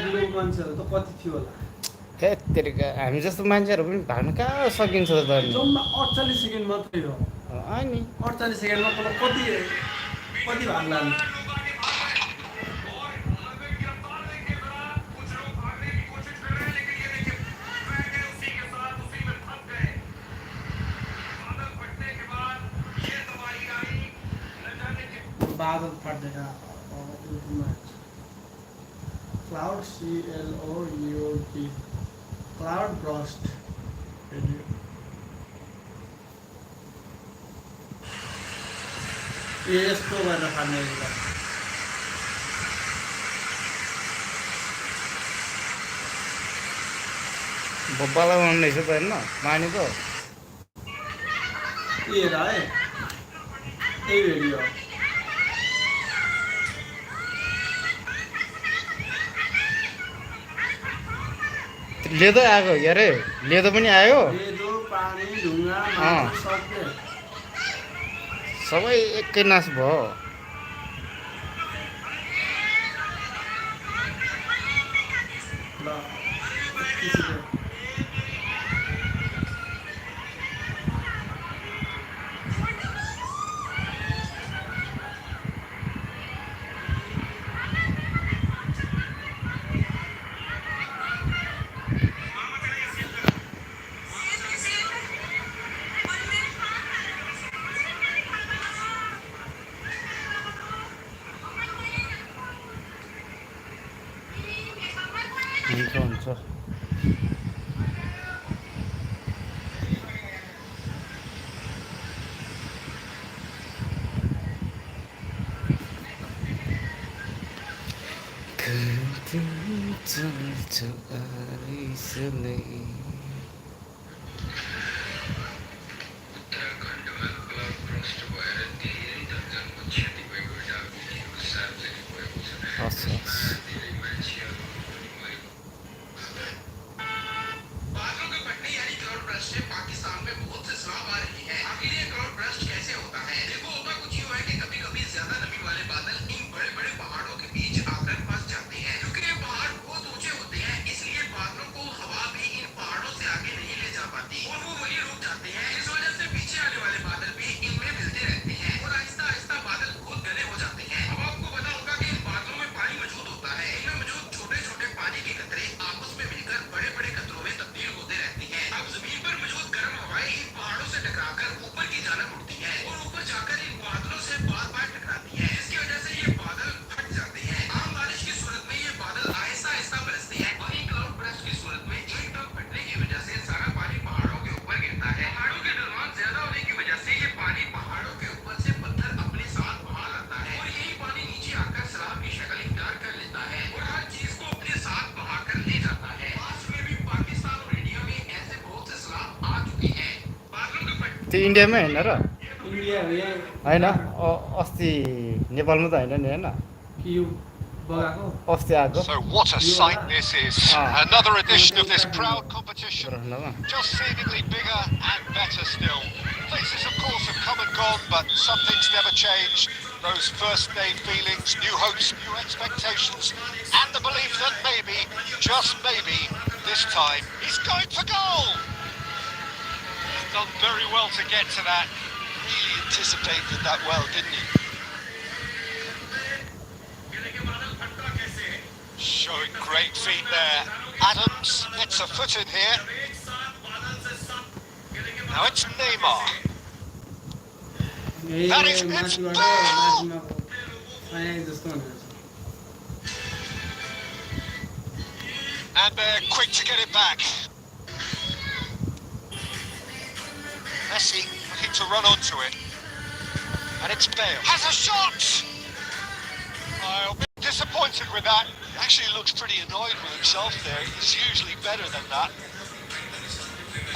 बुढो मान्छेहरू त कति थियो होला हे तेरिका हामी जस्तो मान्छेहरू पनि भाग्न कहाँ सकिन्छ त अनि जम्मा 48 सेकेन्ड मात्रै हो अनि 48 सेकेन्डमा तँलाई कति कति भाग लाग्ने बादल फाट्दैन क्लाउड CLOUD क्लाउड ब्रस्ट यस्तो गरेर फाट्ने बब्बालाई बनाउने रहेछ त होइन पानी त ए हेर है त्यही भिडियो लेदो आएको के अरे लेदो पनि आयो लेदो पानी ढुङ्गा माटो सबै सबै एकै नाश भयो ल हुन्छ हुन्छ हस् हस् त्यो इन्डियामै होइन र इन्डिया होइन अस्ति नेपालमा त होइन नि होइन कि यो बगाएको अस्ति आएको So what a sight this is. Another edition of this proud competition. Just seemingly bigger and better still. Faces of course have come and gone, but some things never change. Those first day feelings, new hopes, new expectations, and the belief that maybe, just maybe, this time, he's going for goal! He's done very well to get to that. Really anticipated that well, didn't he? Showing great feet there. Adams gets a foot in here. Now it's Neymar. That is it's and they're quick to get it back. Messi looking to run onto it. And it's Bale. Has a shot! I'll be disappointed with that. Actually looks pretty annoyed with himself there. He's usually better than that.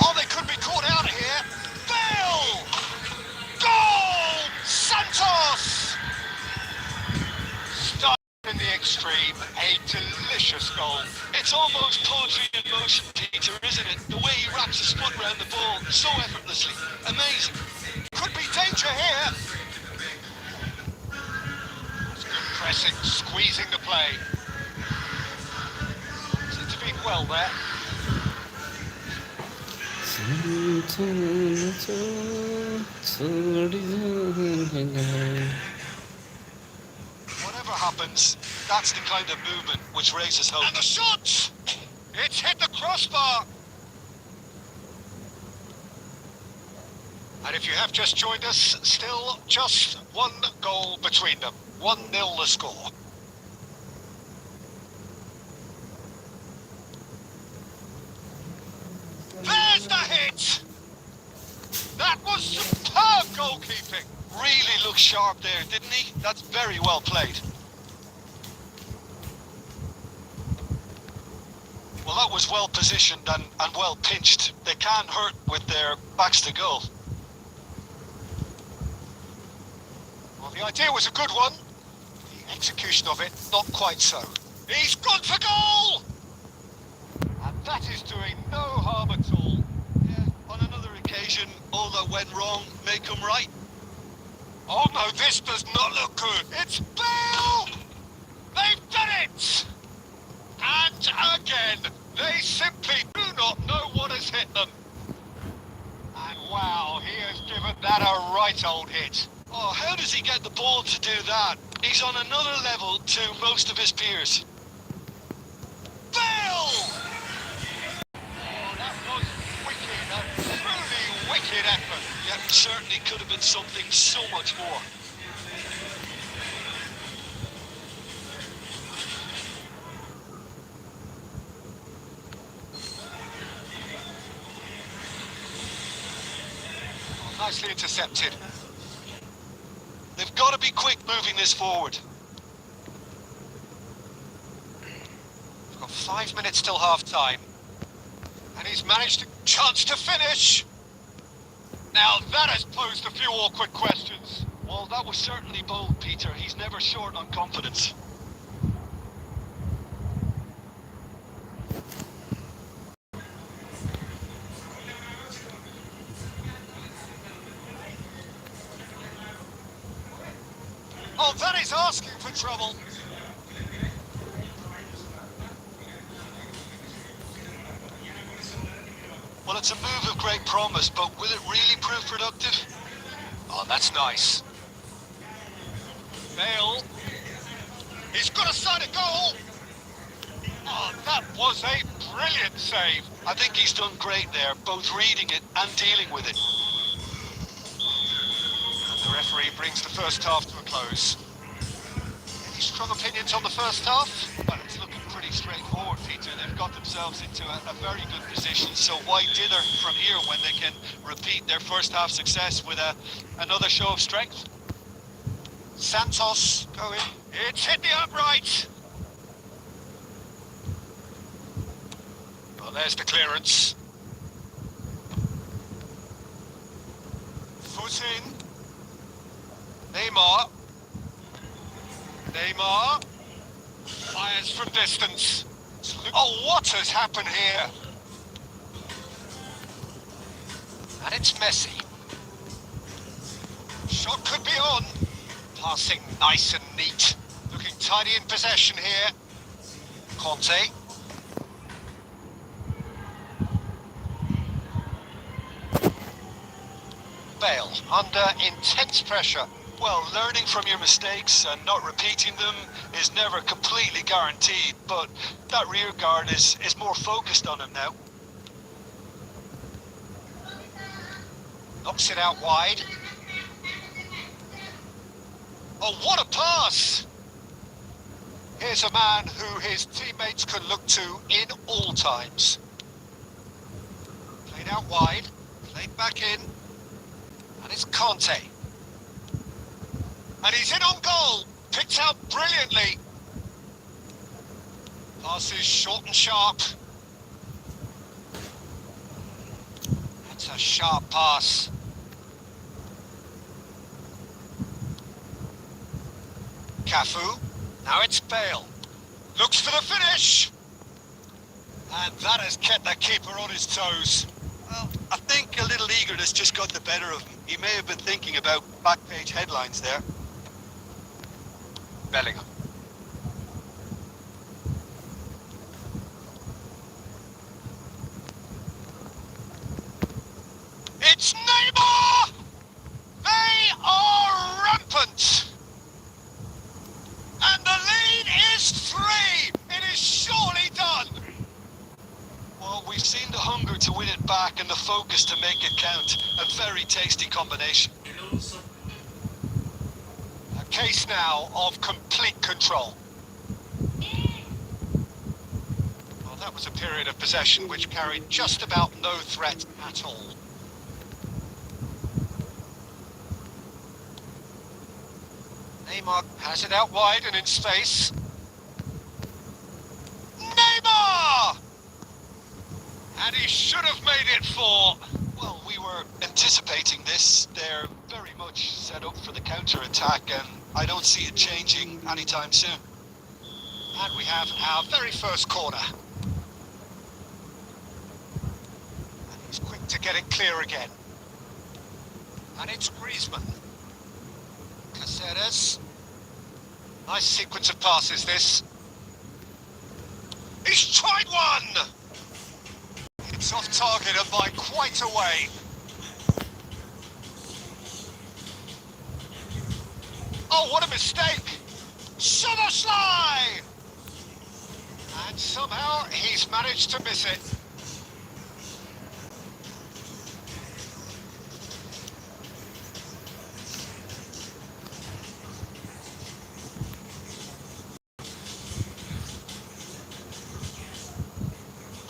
Oh, they could be caught out here. Bale! Goal! Santos! Starting in the extreme, a delicious goal. It's almost poetry in motion, Peter, isn't it? The way he wraps his foot around the ball so effortlessly. Amazing. Could be danger here. It's good pressing, squeezing the play. well there. Whatever happens, that's the kind of movement which raises hope. And the shot! It's hit the crossbar! And if you have just joined us, still just one goal between them. 1-0 the score. There's the hit! That was superb goalkeeping! Really looked sharp there, didn't he? That's very well played. Well, that was well positioned and well pinched. They can hurt with their backs to goal. Well, the idea was a good one. The execution of it, not quite so. He's gone for goal! And that is doing no harm at all. Yeah, on another occasion, all that went wrong may come right. Oh no, this does not look good. It's Bale! They've done it! And again, they simply do not know what has hit them. And wow, he has given that a right old hit. Oh, how does he get the ball to do that? He's on another level to most of his peers. Bale! Oh, that was wicked, a truly wicked effort. Yet certainly could have been something so much more. Oh, nicely intercepted. They've got to be quick moving this forward. We've got 5 minutes till half-time. And he's managed a chance to finish. Now that has posed a few awkward questions. Well, that was certainly bold, Peter. He's never short on confidence. Oh, that is asking for trouble. Well, it's a move of great promise, but will it really prove productive? Oh, that's nice. Bale. He's got a side of goal. Oh, that was a brilliant save. I think he's done great there, both reading it and dealing with it. And the referee brings the first half to a close. Any strong opinions on the first half? Well, it's looking pretty straightforward, Peter. They've got themselves into a very good position, so why dither from here when they can repeat their first half success with another show of strength? Santos going. It's hit the upright. Well, there's the clearance. Foot in. Neymar. Neymar. Fires from distance. Oh, what has happened here? And it's Messi. Shot could be on. Passing nice and neat. Looking tidy in possession here. Conte. Bale, under intense pressure. Well, learning from your mistakes and not repeating them is never completely guaranteed, but that rear guard is more focused on him now. Knocks it out wide. Oh, what a pass! Here's a man who his teammates can look to in all times. Played out wide, played back in, and it's Conte. And he's in on goal, picked out brilliantly. Passes short and sharp. That's a sharp pass. Cafu. Now it's Bale. Looks for the finish. And that has kept the keeper on his toes. Well, I think a little eagerness just got the better of him. He may have been thinking about back page headlines there. Bellingham. hunger to win it back and the focus to make it count. A very tasty combination. A case now of complete control. Well, that was a period of possession which carried just about no threat at all. Neymar has it out wide and in space. Neymar! And he should have made it for... Well, we were anticipating this. They're very much set up for the counter-attack, and I don't see it changing anytime soon. And we have our very first corner. And he's quick to get it clear again. And it's Griezmann. Caceres. Nice sequence of passes, this. He's tried one! It's off target and by quite a way. Oh, what a mistake! Somerslide! And somehow he's managed to miss it.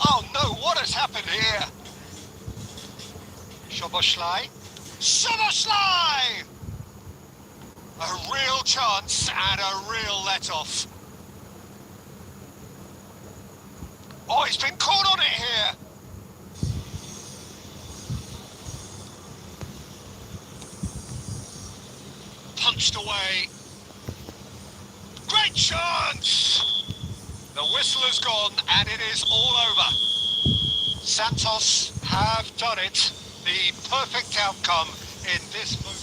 Oh no, what has happened here? Somerslide. Somerslide! A real chance and a real let-off. Oh, he's been caught on it here. Punched away. Great chance! The whistle has gone and it is all over. Santos have done it. The perfect outcome in this moment.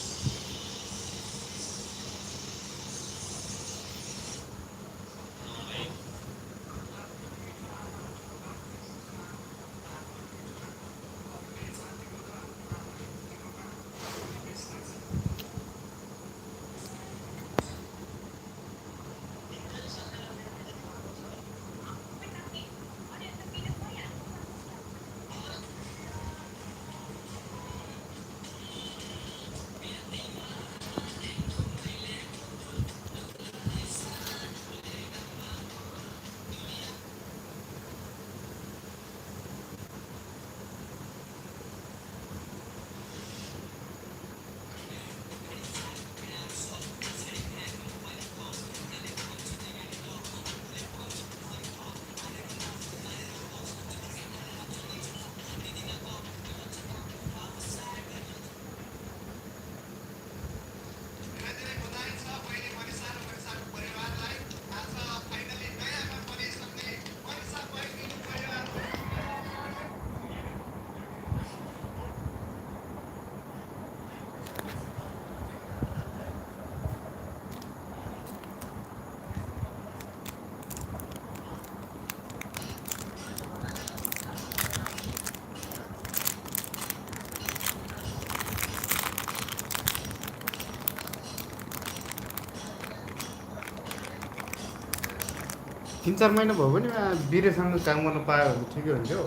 तीन चार महिना भयो भने बिरेसँग काम गर्न पायो भने ठिकै हुन्थ्यो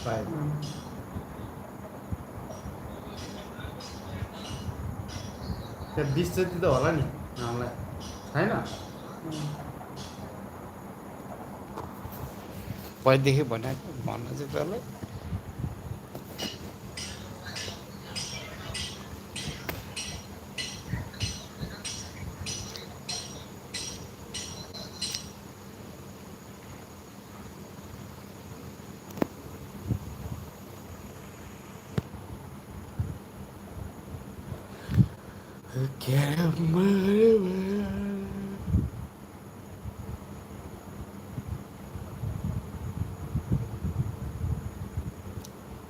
पायो त्यहाँ 20 जति त होला नि हामीलाई छैन पहिलेदेखि भनेको भन्न चाहिँ त्यसलाई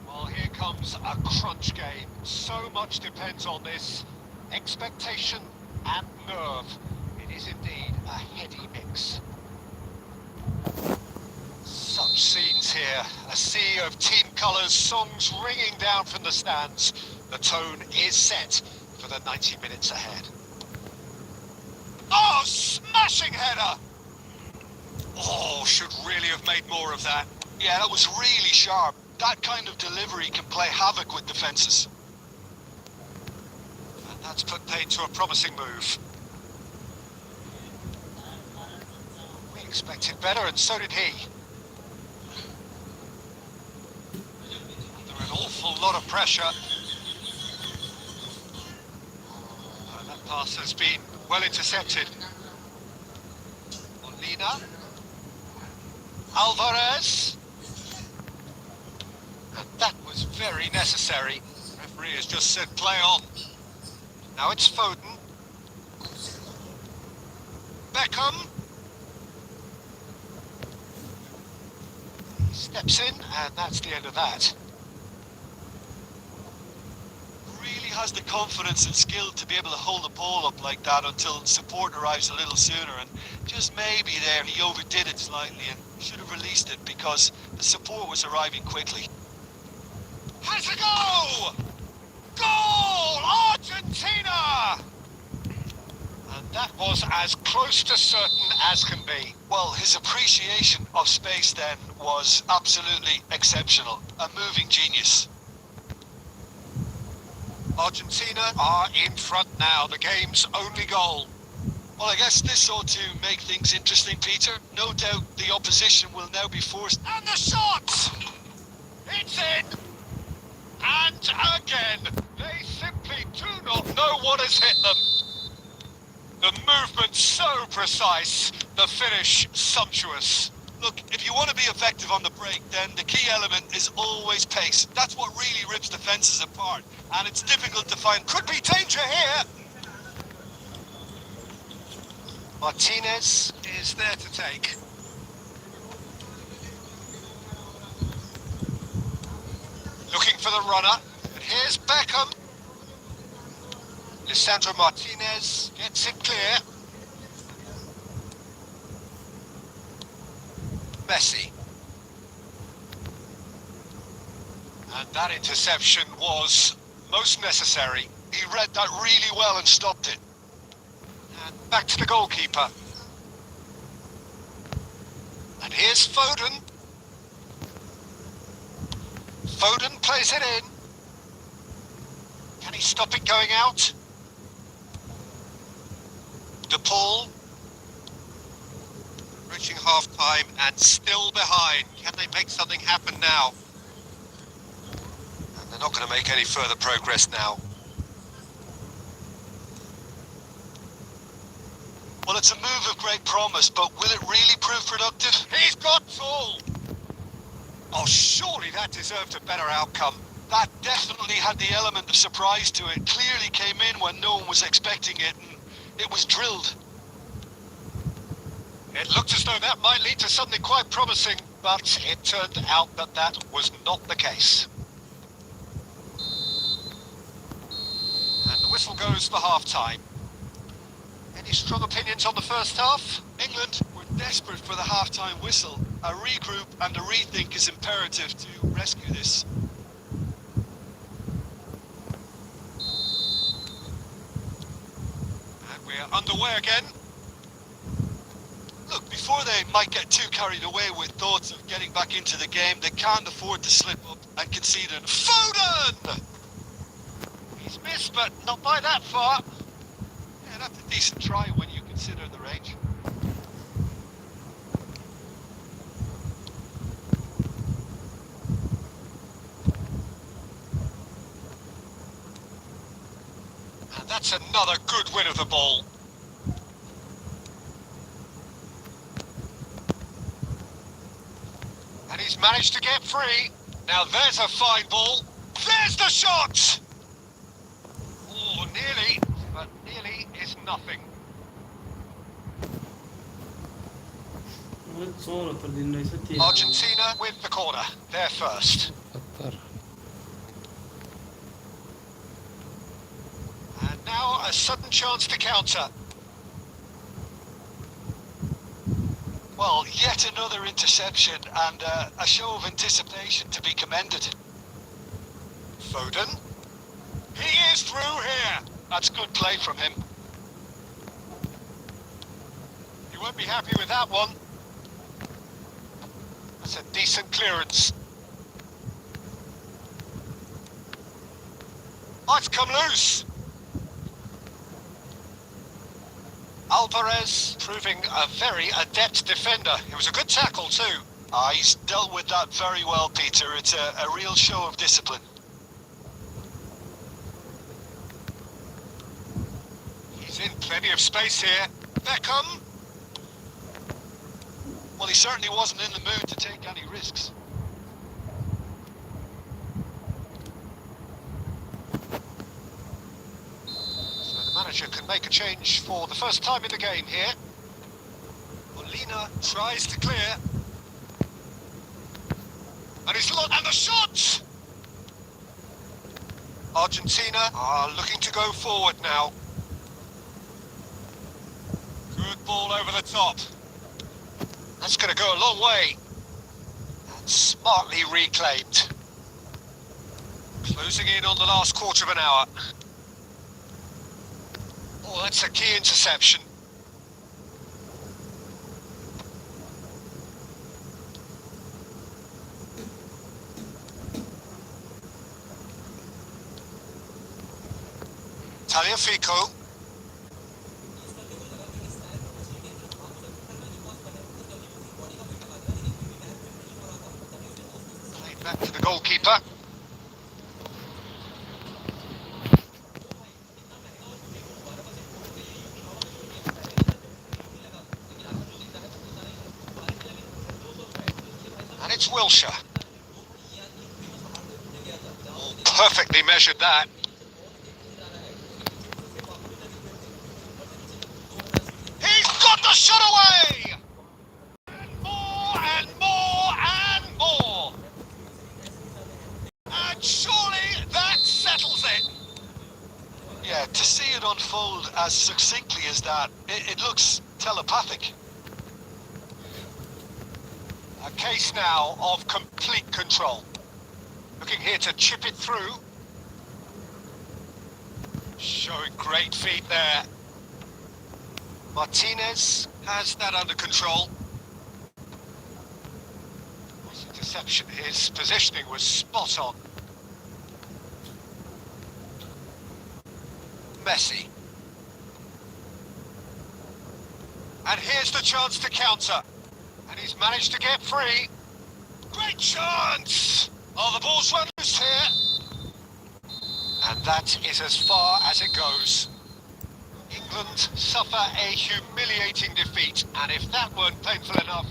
Well, here comes a crunch game. So much depends on this. Expectation and nerve. It is indeed a heady mix. Such scenes here. A sea of team colours, songs ringing down from the stands. The tone is set for the 90 minutes ahead. Oh, smashing header! Oh, should really have made more of that. Yeah, that was really sharp. That kind of delivery can play havoc with defences. And that's put paid to a promising move. We expected better, and so did he. Under an awful lot of pressure. That pass has been well intercepted. Molina. Alvarez. And that was very necessary. The referee has just said play on. Now it's Foden. Beckham. He steps in, and that's the end of that. Really has the confidence and skill to be able to hold the ball up like that until support arrives a little sooner, and just maybe there he overdid it slightly and should have released it because the support was arriving quickly. Has a go! Goal! Argentina! And that was as close to certain as can be. Well, his appreciation of space then was absolutely exceptional. A moving genius. Argentina are in front now, the game's only goal. Well, I guess this ought to make things interesting, Peter. No doubt the opposition will now be forced... And the shot! It's in! And again, they simply do not know what has hit them. The movement so precise, the finish sumptuous. Look, if you want to be effective on the break, then the key element is always pace. That's what really rips defences apart, and it's difficult to find. Could be danger here. Martinez is there to take. Looking for the runner, and here's Beckham. Lisandro Martinez gets it clear. Messi. And that interception was most necessary. He read that really well and stopped it. And back to the goalkeeper. And here's Foden. Foden plays it in. Can he stop it going out? DePaul. Reaching half-time and still behind. Can they make something happen now? And they're not going to make any further progress now. Well, it's a move of great promise, but will it really prove productive? He's got all. Oh, surely that deserved a better outcome. That definitely had the element of surprise to it. Clearly came in when no one was expecting it, and it was drilled. It looked as though that might lead to something quite promising, but it turned out that that was not the case. And the whistle goes for half-time. Any strong opinions on the first half? England were desperate for the half-time whistle. A regroup and a rethink is imperative to rescue this. And we're underway again. Look, before they might get too carried away with thoughts of getting back into the game, they can't afford to slip up and concede it. Foden! He's missed, but not by that far. Yeah, that's a decent try when you consider the range. And that's another good win of the ball. And he's managed to get free. Now there's a fine ball. There's the shot! Oh, nearly, but nearly is nothing. Argentina with the corner. They're first. And now a sudden chance to counter. Well, yet another interception and a show of anticipation to be commended. Foden. He is through here. That's good play from him. You won't be happy with that one. That's a decent clearance. Oh, it's come loose. Alvarez proving a very adept defender. It was a good tackle too. He's dealt with that very well, Peter. It's a real show of discipline. He's in plenty of space here. Beckham. Well, he certainly wasn't in the mood to take any risks. So the manager can make a change for the first time in the game here. Molina tries to clear. And and the shot! Argentina are looking to go forward now. Good ball over the top. That's going to go a long way. And smartly reclaimed. Closing in on the last quarter of an hour. Oh, that's a key interception. Tagliafico. Played back to the goalkeeper. And it's Wilshere. Oh, perfectly measured that. The shot away! And more and more and more. And surely that settles it. Yeah, to see it unfold as succinctly as that, it looks telepathic. A case now of complete control. Looking here to chip it through. Showing great feet there. Martinez has that under control. Was a deception. His positioning was spot on. Messi. And here's the chance to counter. And he's managed to get free. Great chance! Oh, the ball's run loose here. And that is as far as it goes. England suffer a humiliating defeat, and if that weren't painful enough...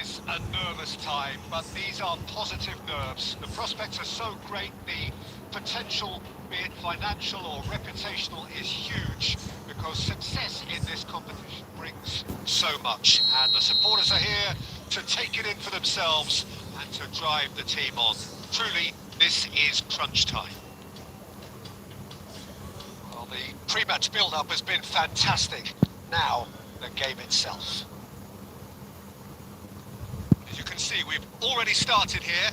is a nervous time, but these are positive nerves. The prospects are so great, the potential, be it financial or reputational, is huge, because success in this competition brings so much, and the supporters are here to take it in for themselves and to drive the team on. Truly, this is crunch time. Well, the pre-match build-up has been fantastic. Now, the game itself. As you can see, we've already started here.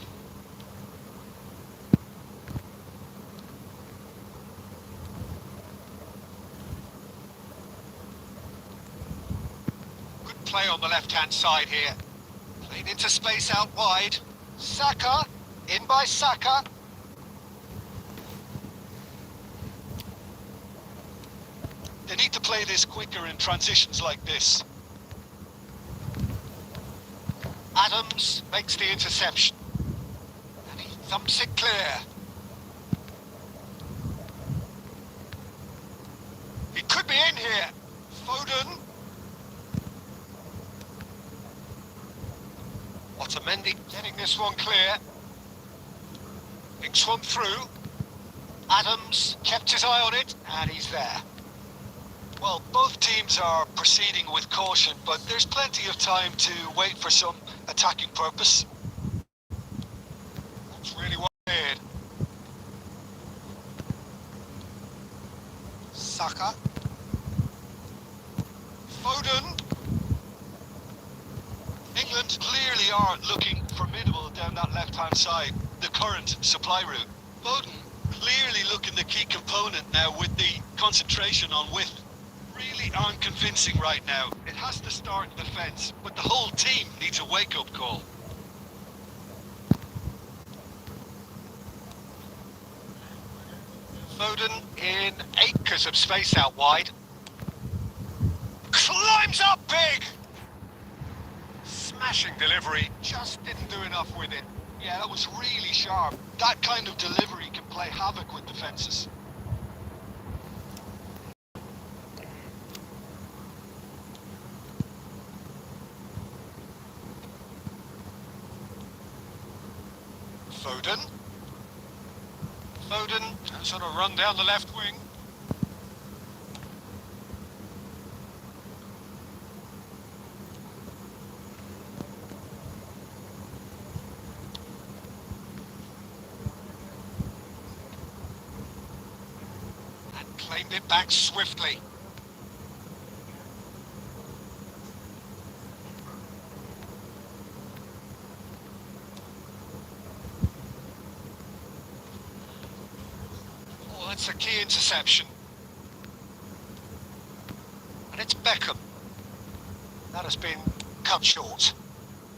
Good play on the left-hand side here. Played into space out wide. Saka, in by Saka. They need to play this quicker in transitions like this. Adams makes the interception. And he thumps it clear. He could be in here. Foden. Otamendi getting this one clear. Picks one through. Adams kept his eye on it, and he's there. Well, both teams are proceeding with caution, but there's plenty of time to wait for some attacking purpose. That's really what I did. Saka. Foden. England clearly are looking formidable down that left-hand side, the current supply route. Foden clearly looking the key component now with the concentration on width. Really aren't convincing right now. It has to start in defence, but the whole team needs a wake-up call. Foden in acres of space out wide. Climbs up big! Smashing delivery, just didn't do enough with it. Yeah, that was really sharp. That kind of delivery can play havoc with defences. Foden. Foden goes on a run down the left wing. And claimed it back swiftly. That's a key interception. And it's Beckham. That has been cut short.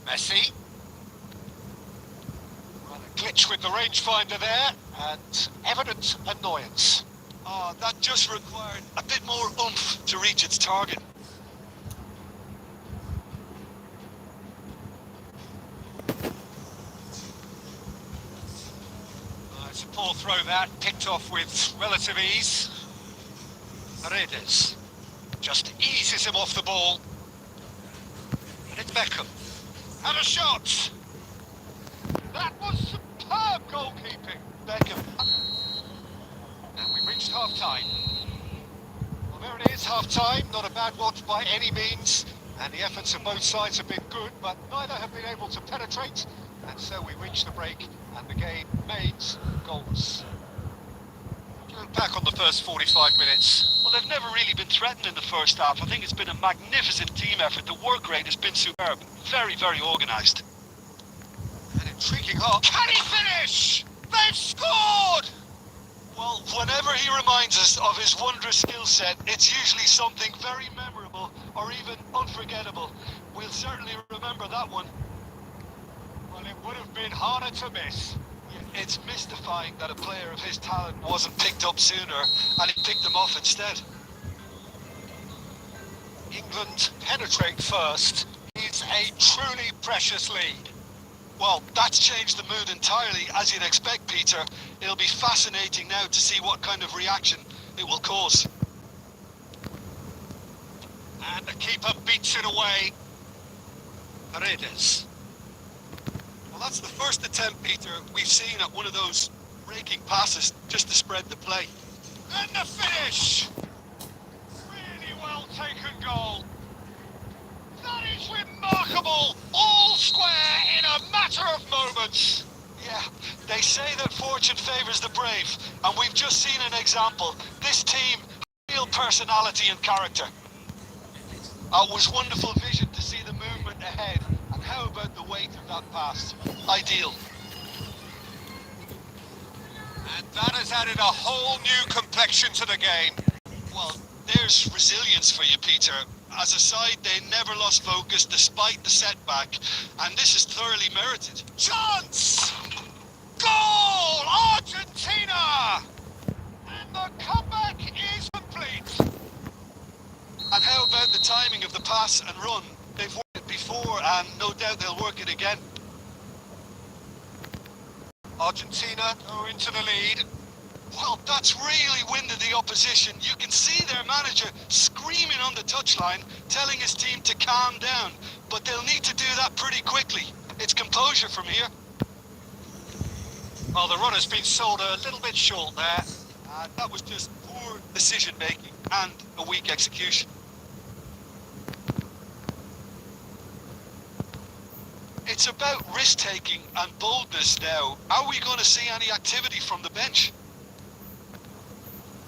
Messi. Well, a glitch with the rangefinder there, and evident annoyance. Oh, that just required a bit more oomph to reach its target. It's a poor throw that, picked off with relative ease. Paredes just eases him off the ball. And it's Beckham. And a shot! That was superb goalkeeping, Beckham. And we reached half-time. Well, there it is, half-time. Not a bad watch by any means. And the efforts of both sides have been good, but neither have been able to penetrate. And so we reach the break, and the game remains goalless. Look back on the first 45 minutes. Well, they've never really been threatened in the first half. I think it's been a magnificent team effort. The work rate has been superb. Very, very organised. An intriguing half. Can he finish? They've scored! Well, whenever he reminds us of his wondrous skill set, it's usually something very memorable or even unforgettable. We'll certainly remember that one. Well, it would have been harder to miss. It's mystifying that a player of his talent wasn't picked up sooner, and he picked them off instead. England penetrate first. It's a truly precious lead. Well, that's changed the mood entirely, as you'd expect, Peter. It'll be fascinating now to see what kind of reaction it will cause. And the keeper beats it away. Paredes. Well, that's the first attempt, Peter, we've seen at one of those raking passes just to spread the play. And the finish! Really well taken goal. That is remarkable! All square in a matter of moments. Yeah, they say that fortune favours the brave, and we've just seen an example. This team has real personality and character. It was wonderful vision to see the movement ahead, and how about the weight of that pass? Ideal. And that has added a whole new complexion to the game. Well, there's resilience for you, Peter. As a side, they never lost focus despite the setback, and this is thoroughly merited. Chance! Goal! Argentina! And the comeback is complete. And how about the timing of the pass and run? They've worked it before, and no doubt they'll work it again. Argentina go into the lead. Well, that's really winded the opposition. You can see their manager screaming on the touchline, telling his team to calm down. But they'll need to do that pretty quickly. It's composure from here. Well, the run has been sold a little bit short there. That was just poor decision-making and a weak execution. It's about risk-taking and boldness now. Are we going to see any activity from the bench?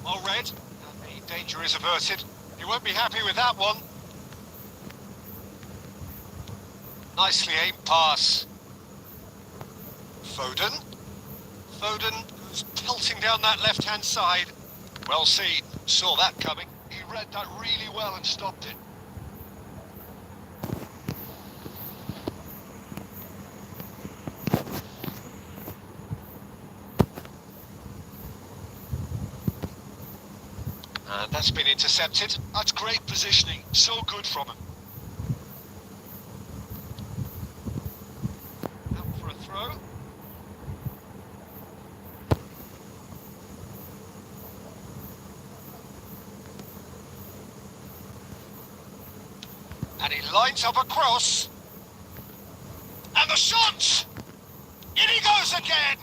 All red, and the danger is averted. You won't be happy with that one. Nicely aimed pass. Foden. Foden was tilting down that left-hand side. Well seen. Saw that coming. He read that really well and stopped it. And that's been intercepted. That's great positioning. So good from him. Out for a throw. And he lines up a cross. And the shot! In he goes again!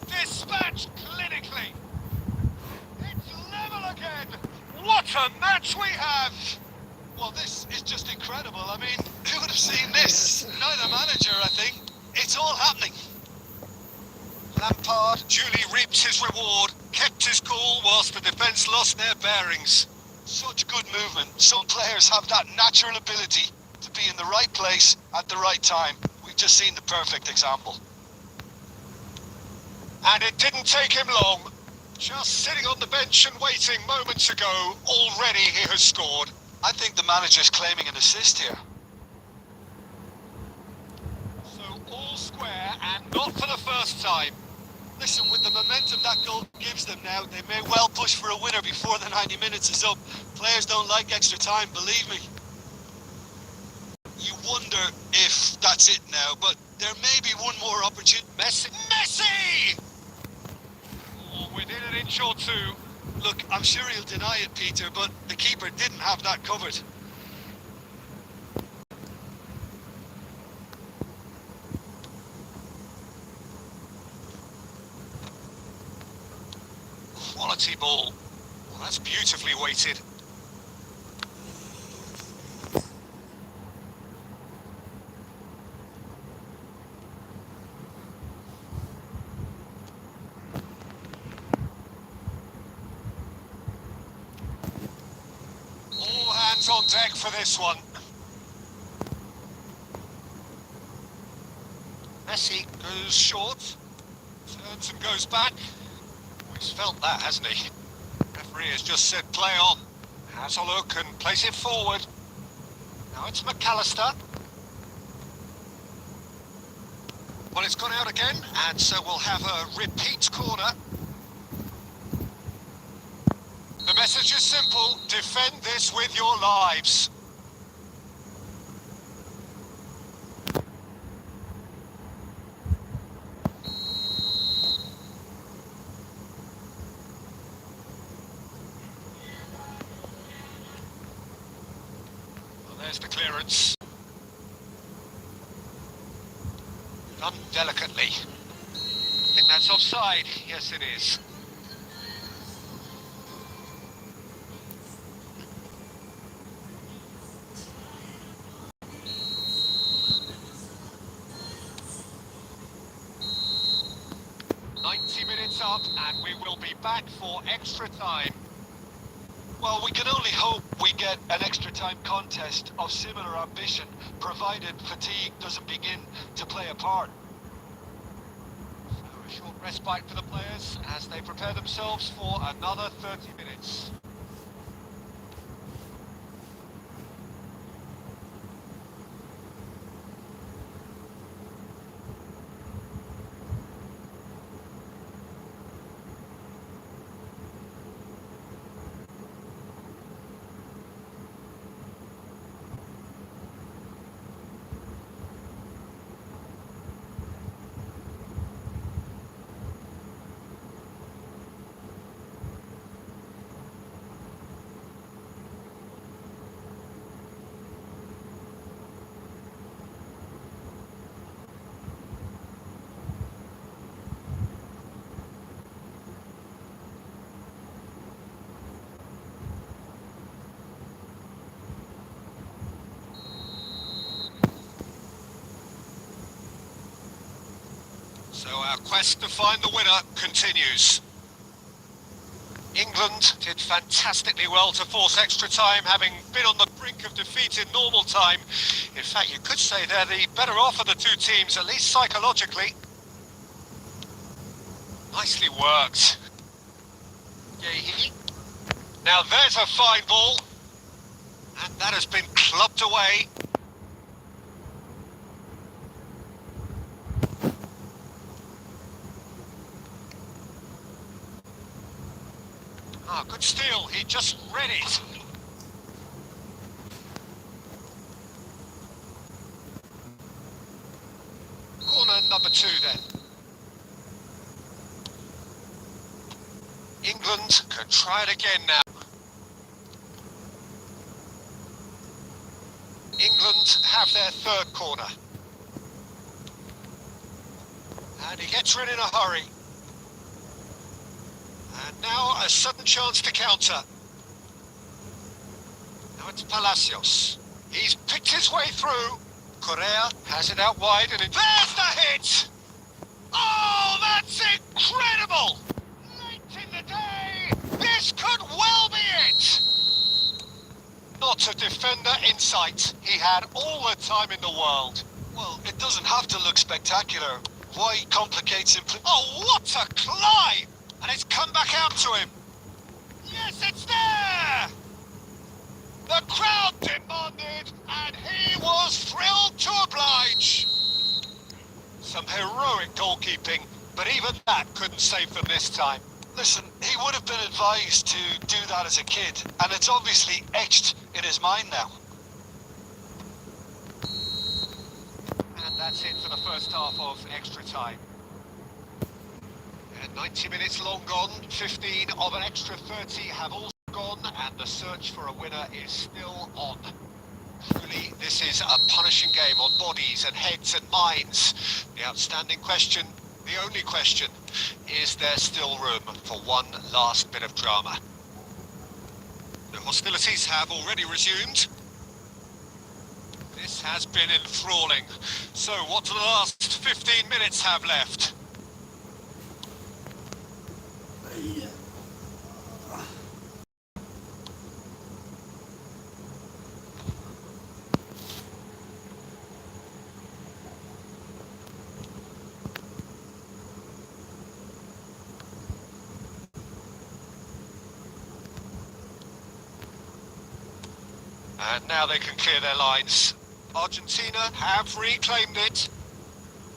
Dispatched clinically. Again. What a match we have! Well, this is just incredible. I mean, who would have seen this? Neither manager, I think. It's all happening. Lampard duly reaped his reward, kept his cool whilst the defence lost their bearings. Such good movement. Some players have that natural ability to be in the right place at the right time. We've just seen the perfect example. And it didn't take him long. Just sitting on the bench and waiting moments ago, already he has scored. I think the manager's claiming an assist here. So all square and not for the first time. Listen, with the momentum that goal gives them now, they may well push for a winner before the 90 minutes is up. Players don't like extra time, believe me. You wonder if that's it now, but there may be one more opportunity. Messi! Within an inch or two. Look, I'm sure he'll deny it, Peter, but the keeper didn't have that covered. Quality ball. Well, that's beautifully weighted. On deck for this one. Messi goes short, turns and goes back. He's felt that, hasn't he? Referee has just said play on. Has a look and plays it forward. Now it's McAllister. Well, it's gone out again, and so we'll have a repeat corner. The message is simple, defend this with your lives. Well, there's the clearance. delicately. I think that's offside. Yes, it is. Minutes up, and we will be back for extra time. Well, we can only hope we get an extra time contest of similar ambition, provided fatigue doesn't begin to play a part. So a short respite for the players as they prepare themselves for another 30 minutes. So our quest to find the winner continues. England did fantastically well to force extra time, having been on the brink of defeat in normal time. In fact, you could say they're the better off of the two teams, at least psychologically. Nicely worked. Now there's a fine ball. And that has been clubbed away. Ah, good steal. He just read it. Corner number 2 then. England can try it again now. England have their third corner. And he gets rid in a hurry. And now a sudden chance to counter. Now it's Palacios. He's picked his way through. Correa has it out wide and there's the hit! Oh, that's incredible! Late in the day, this could well be it! Not a defender in sight. He had all the time in the world. Well, it doesn't have to look spectacular. Why complicate simply? Oh, what a climb! And it's come back out to him. Yes, it's there! The crowd demanded, and he was thrilled to oblige. Some heroic goalkeeping, but even that couldn't save them this time. Listen, he would have been advised to do that as a kid, and it's obviously etched in his mind now. And that's it for the first half of extra time. And 90 minutes long gone, 15 of an extra 30 have also gone, and the search for a winner is still on. Truly, this is a punishing game on bodies and heads and minds. The outstanding question, the only question, is there still room for one last bit of drama? The hostilities have already resumed. This has been enthralling. So what do the last 15 minutes have left? And now they can clear their lines. Argentina have reclaimed it.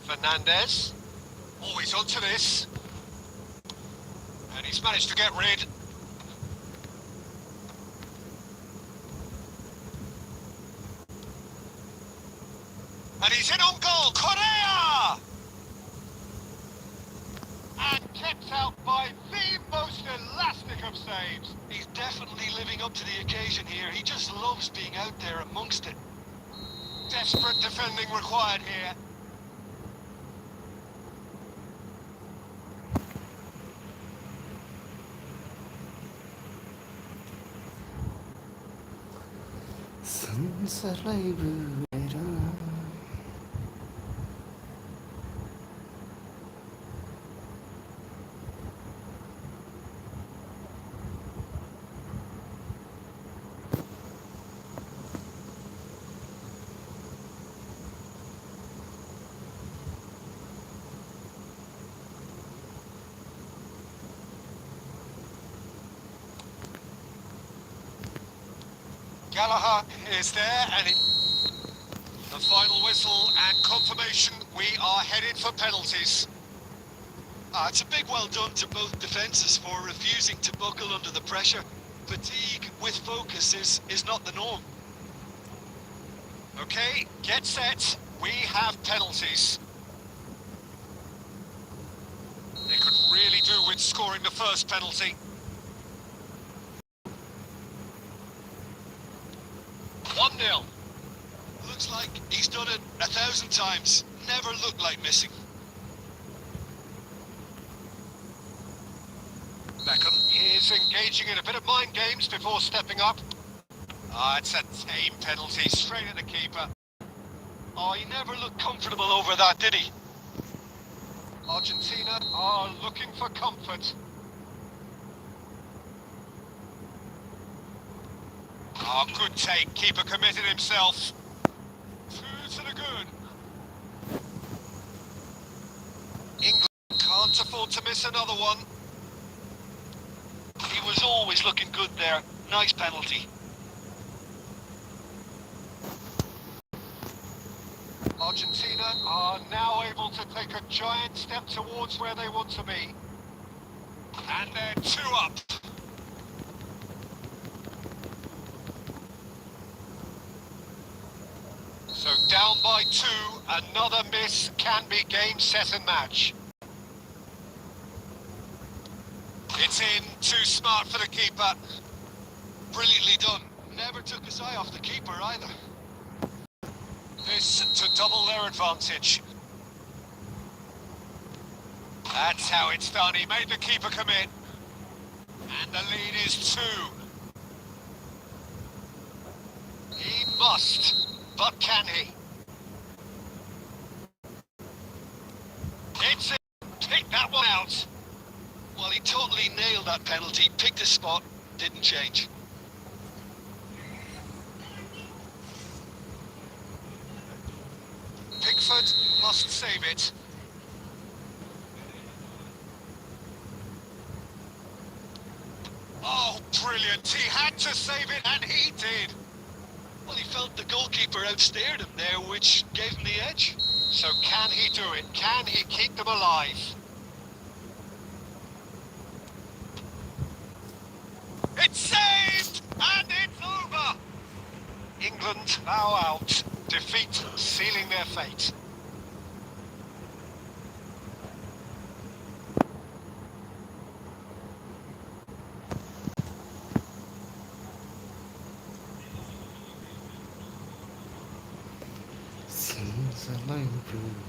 Fernandez. Oh, he's onto this. And he's managed to get rid. And he's in on goal. Correa! And kept out by the most elastic of saves. He's definitely living up to the occasion here. He just loves being out there amongst it. Desperate defending required here. संसारलाई भुलेर Gallagher is there, and the final whistle and confirmation we are headed for penalties. It's a big well done to both defences for refusing to buckle under the pressure. Fatigue with focus is not the norm. Okay, get set. We have penalties. They could really do with scoring the first penalty. One 0. Looks like he's done it 1,000 times. Never looked like missing. Beckham is engaging in a bit of mind games before stepping up. It's a tame penalty, straight at the keeper. Oh, he never looked comfortable over that, did he? Argentina are looking for comfort. Good take. Keeper committed himself. 2 to the good. England can't afford to miss another one. He was always looking good there. Nice penalty. Argentina are now able to take a giant step towards where they want to be. And they're 2 up. So down by 2, another miss can be game, set and match. It's in, too smart for the keeper. Brilliantly done. Never took his eye off the keeper either. This to double their advantage. That's how it's done. He made the keeper commit. And the lead is 2. He must, but can he? It's it. Pick that one out. Well, he totally nailed that penalty. Picked his spot. Didn't change. Pickford must save it. Oh, brilliant. He had to save it, and he did. Well, he felt the goalkeeper outstared him there, which gave him the edge. So can he do it? Can he keep them alive? It's saved! And it's over! England now out. Defeat sealing their fate. संसारलाई भुलेर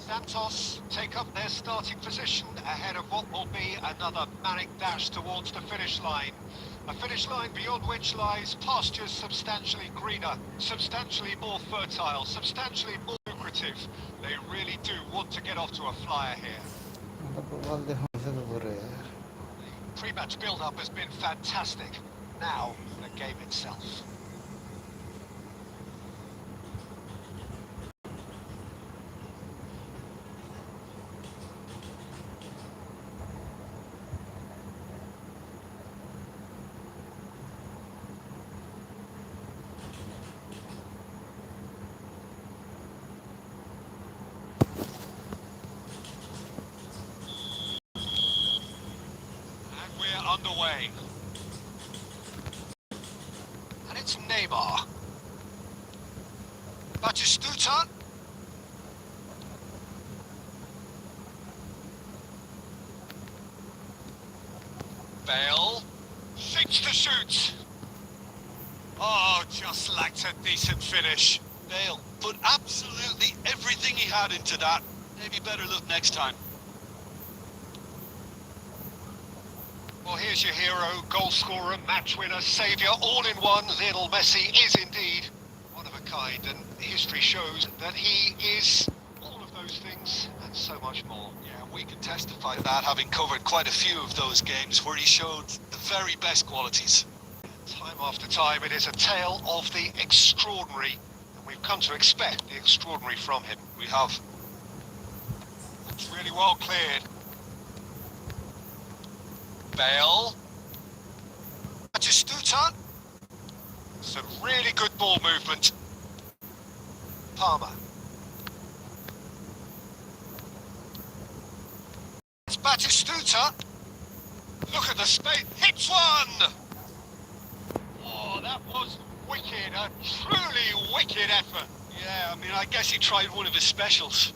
Santos take up their starting position ahead of what will be another manic dash towards the finish line. A finish line beyond which lies pastures substantially greener, substantially more fertile, substantially more lucrative. They really do want to get off to a flyer here. The pre-match build-up has been fantastic. Now, the game itself. Underway. And it's Neymar. Batistuta. Bale. Thinks to shoot. Oh, just lacked a decent finish. Bale put absolutely everything he had into that. Maybe better look next time. Well, here's your hero, goal scorer, match winner, saviour, all in one. Lionel Messi is indeed one of a kind, and history shows that he is all of those things and so much more. Yeah, we can testify to that, having covered quite a few of those games where he showed the very best qualities. Time after time, it is a tale of the extraordinary, and we've come to expect the extraordinary from him. We have. It's really well cleared. Bale. Batistuta. Some really good ball movement. Palmer. It's Batistuta. Look at the space. Hits one! Oh, that was wicked. A truly wicked effort. Yeah, I mean, I guess he tried one of his specials.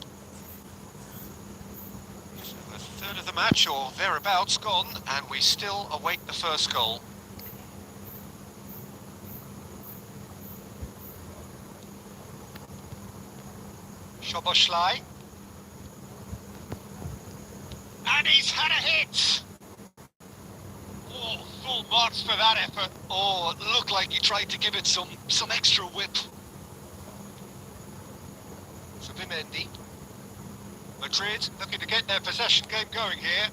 A third of the match or thereabouts gone, and we still await the first goal. Szoboszlai. And he's had a hit! Oh, full marks for that effort. Oh, it looked like he tried to give it some extra whip. Sublimendi. Madrid looking to get their possession game going here.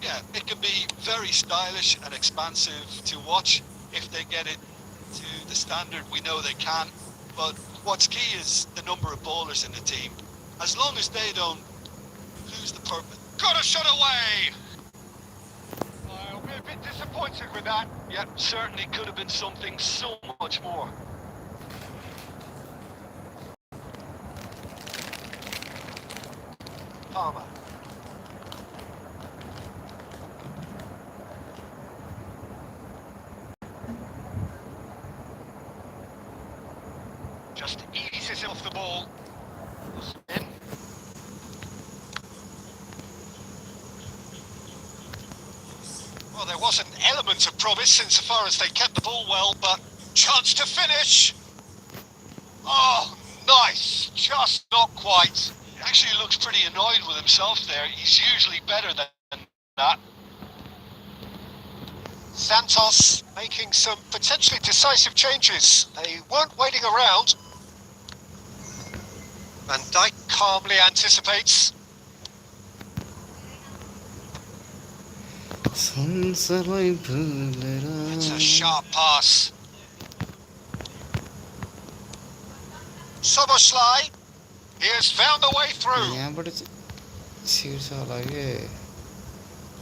Yeah, it can be very stylish and expansive to watch if they get it to the standard we know they can. But what's key is the number of bowlers in the team. As long as they don't lose the purpose. Got a shot away! I'll be a bit disappointed with that. Yeah, certainly could have been something so much more. Palmer. Just eases off the ball. In. Well, there was an element of promise insofar as they kept the ball well, but chance to finish. Oh, nice. Just not quite. He actually looks pretty annoyed with himself there. He's usually better than that. Santos making some potentially decisive changes. They weren't waiting around. Van Dijk calmly anticipates. It's a sharp pass. Szoboszlai. He has found the way through.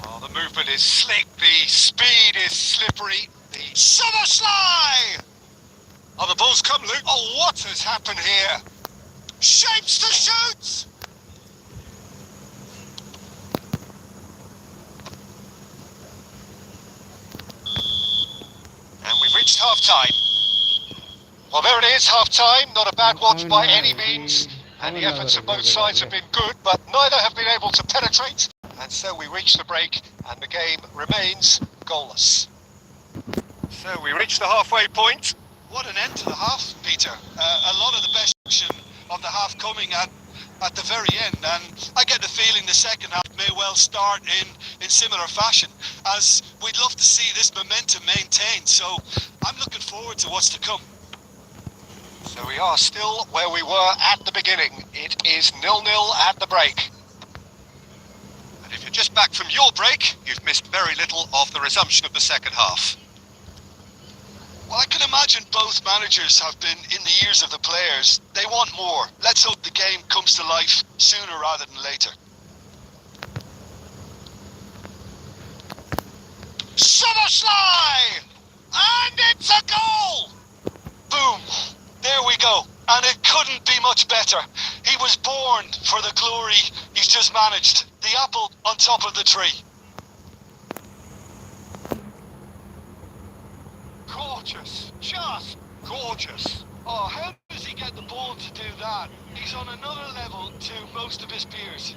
Oh, the movement is slick, the speed is slippery. The Szoboszlai! Oh, the ball's come loose. Oh, what has happened here? Shapes to shoot! And we've reached half-time. Well, there it is, half-time. Not a bad watch by any means. And the efforts of both sides have been good, but neither have been able to penetrate. And so we reach the break, and the game remains goalless. So we reach the halfway point. What an end to the half, Peter. A lot of the best action of the half coming at at the very end, and I get the feeling the second half may well start in similar fashion, as we'd love to see this momentum maintained. So I'm looking forward to what's to come. So we are still where we were at the beginning. It is 0-0 at the break. And if you're just back from your break, you've missed very little of the resumption of the second half. Well, I can imagine both managers have been in the ears of the players. They want more. Let's hope the game comes to life sooner rather than later. Summerslide! And it's a goal! Boom! There we go. And it couldn't be much better. He was born for the glory he's just managed. The apple on top of the tree. Gorgeous. Just gorgeous. Oh, how does he get the ball to do that? He's on another level to most of his peers.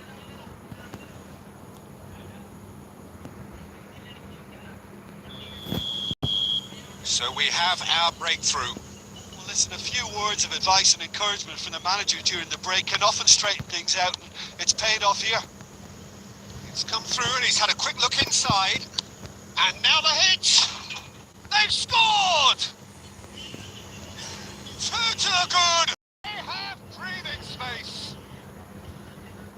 So we have our breakthrough. Well, listen, a few words of advice and encouragement from the manager during the break can often straighten things out, and it's paid off here. It's come through and he's had a quick look inside. And now the hit! They've scored! 2 to the good! They have breathing space.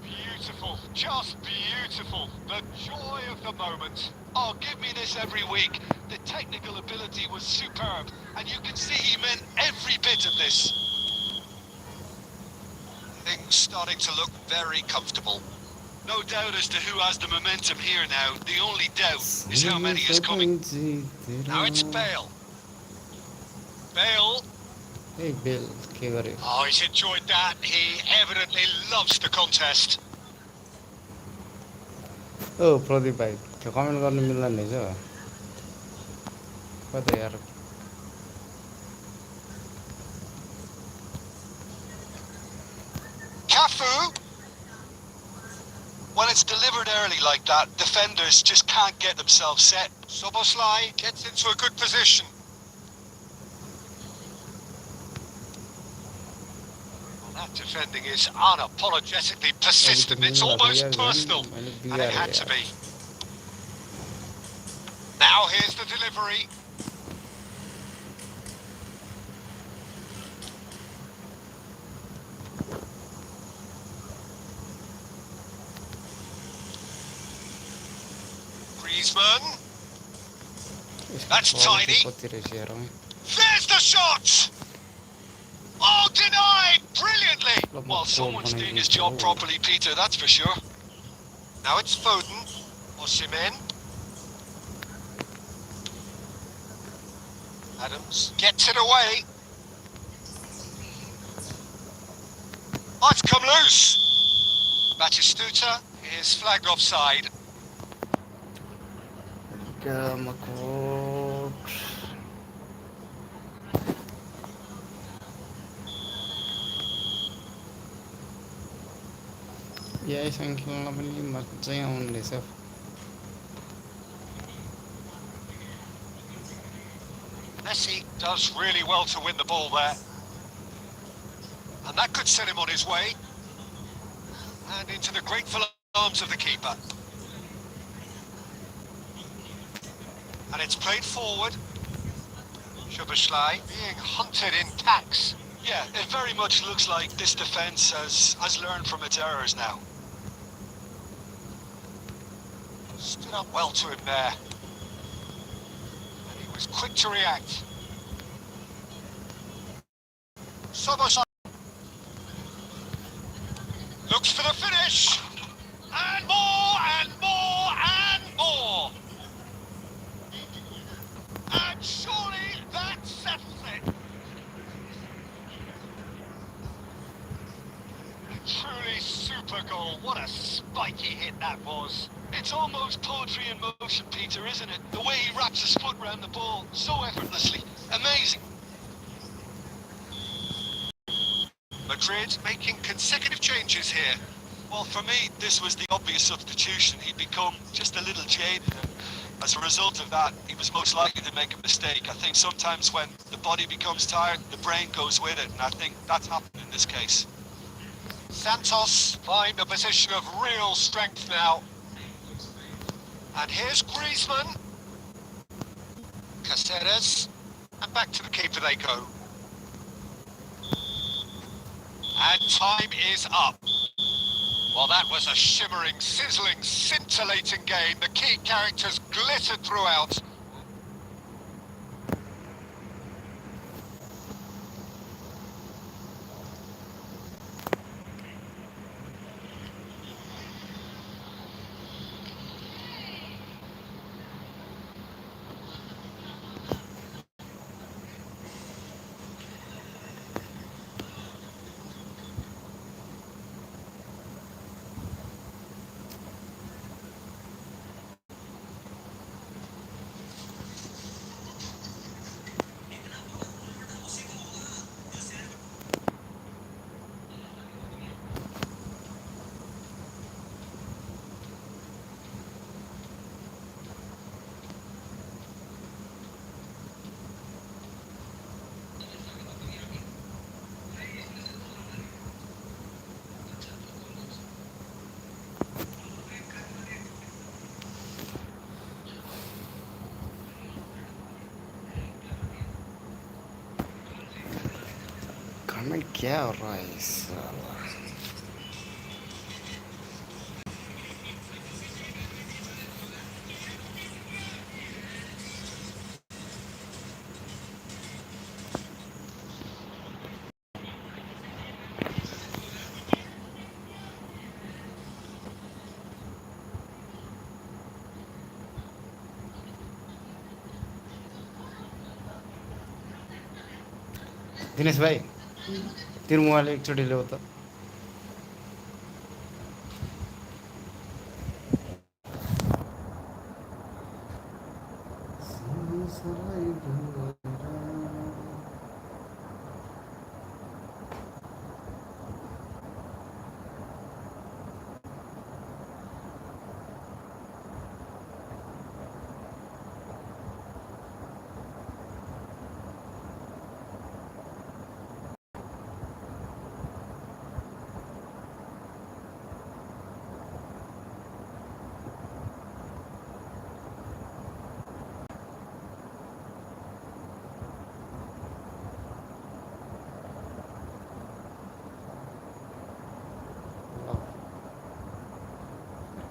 Beautiful, just beautiful. The joy of the moment. Oh, give me this every week. The technical ability was superb, and you can see he meant every bit of this. Things starting to look very comfortable. No doubt as to who has the momentum here now. The only doubt is how many is coming. Now it's Bale. Bale. Hey Bill, के गरे? Oh, he's enjoyed that. He evidently loves the contest. Oh, Pradeep भाइ, त्यो comment गर्न मिल्दैन रहेछ। कता यार? Cafu. When it's delivered early like that, defenders just can't get themselves set. Soboslai gets into a good position. Well, that defending is unapologetically persistent. It's almost personal, and it had to be. Now here's the delivery. Griezmann. That's tidy. There's the shot! Oh, denied! Brilliantly! Well, someone's doing his job properly, Peter, that's for sure. Now it's Foden. Osimhen. Adams gets it away. Oh, it's come loose. Batistuta is flagged offside. Yeah, खेल्न पनि मजै आउने रहेछ। Messi does really well to win the ball there. And that could set him on his way. And into the grateful arms of the keeper. And it's played forward. Szoboszlai being hunted in packs. Yeah, it very much looks like this defence has learned from its errors now. Stood up well to him there. And he was quick to react. Szoboszlai looks for the finish. And more, and more, and more. And surely that settles it. A truly super goal. What a spiky hit that was. It's almost poetry in motion, Peter, isn't it? The way he wraps his foot around the ball so effortlessly. Amazing. Madrid making consecutive changes here. Well, for me, this was the obvious substitution. He'd become just a little jaded. And as a result of that, he was most likely to make a mistake. I think sometimes when the body becomes tired, the brain goes with it. And I think that's happened in this case. Santos find a position of real strength now. And here's Griezmann. Caceres. And back to the keeper they go. And time is up. Well, that was a shimmering, sizzling, scintillating game. The key characters glittered throughout. Comment क्या हो रहा है साला दिनेश भाइ तेरो mobile एकचोटि ल्याऊ त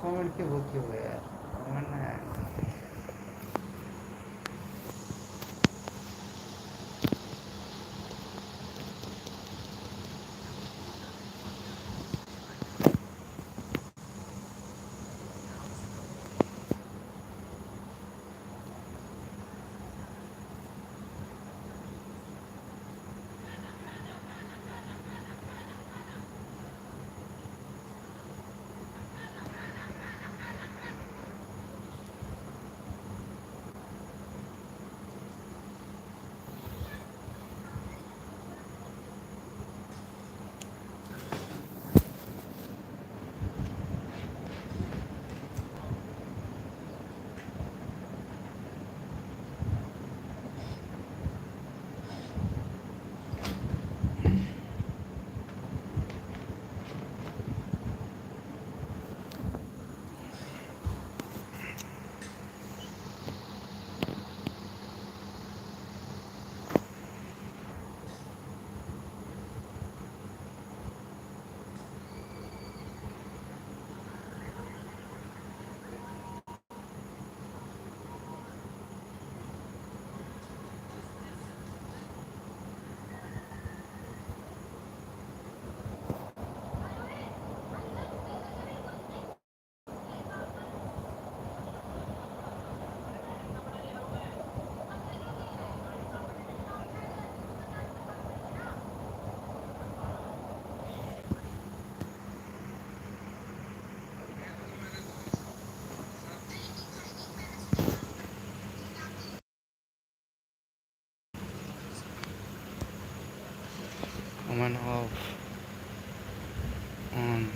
कमेंट के वो क्यों है यार कमेंट ना यार on off on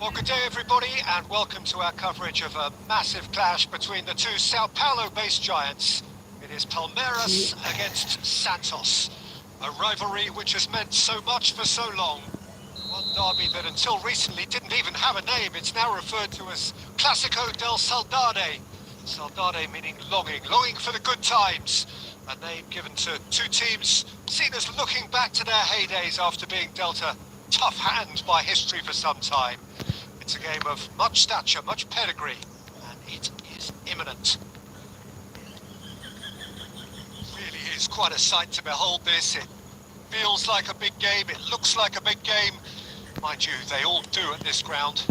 Well, good day everybody, and welcome to our coverage of a massive clash between the two Sao Paulo-based giants. It is Palmeiras against Santos, a rivalry which has meant so much for so long. One derby that until recently didn't even have a name. It's now referred to as Clásico del Saudade. Saudade meaning longing, longing for the good times. A name given to two teams seen as looking back to their heydays after being dealt a tough hand by history for some time. It's a game of much stature, much pedigree, and it is imminent. It really is quite a sight to behold this. It feels like a big game, it looks like a big game. Mind you, they all do at this ground.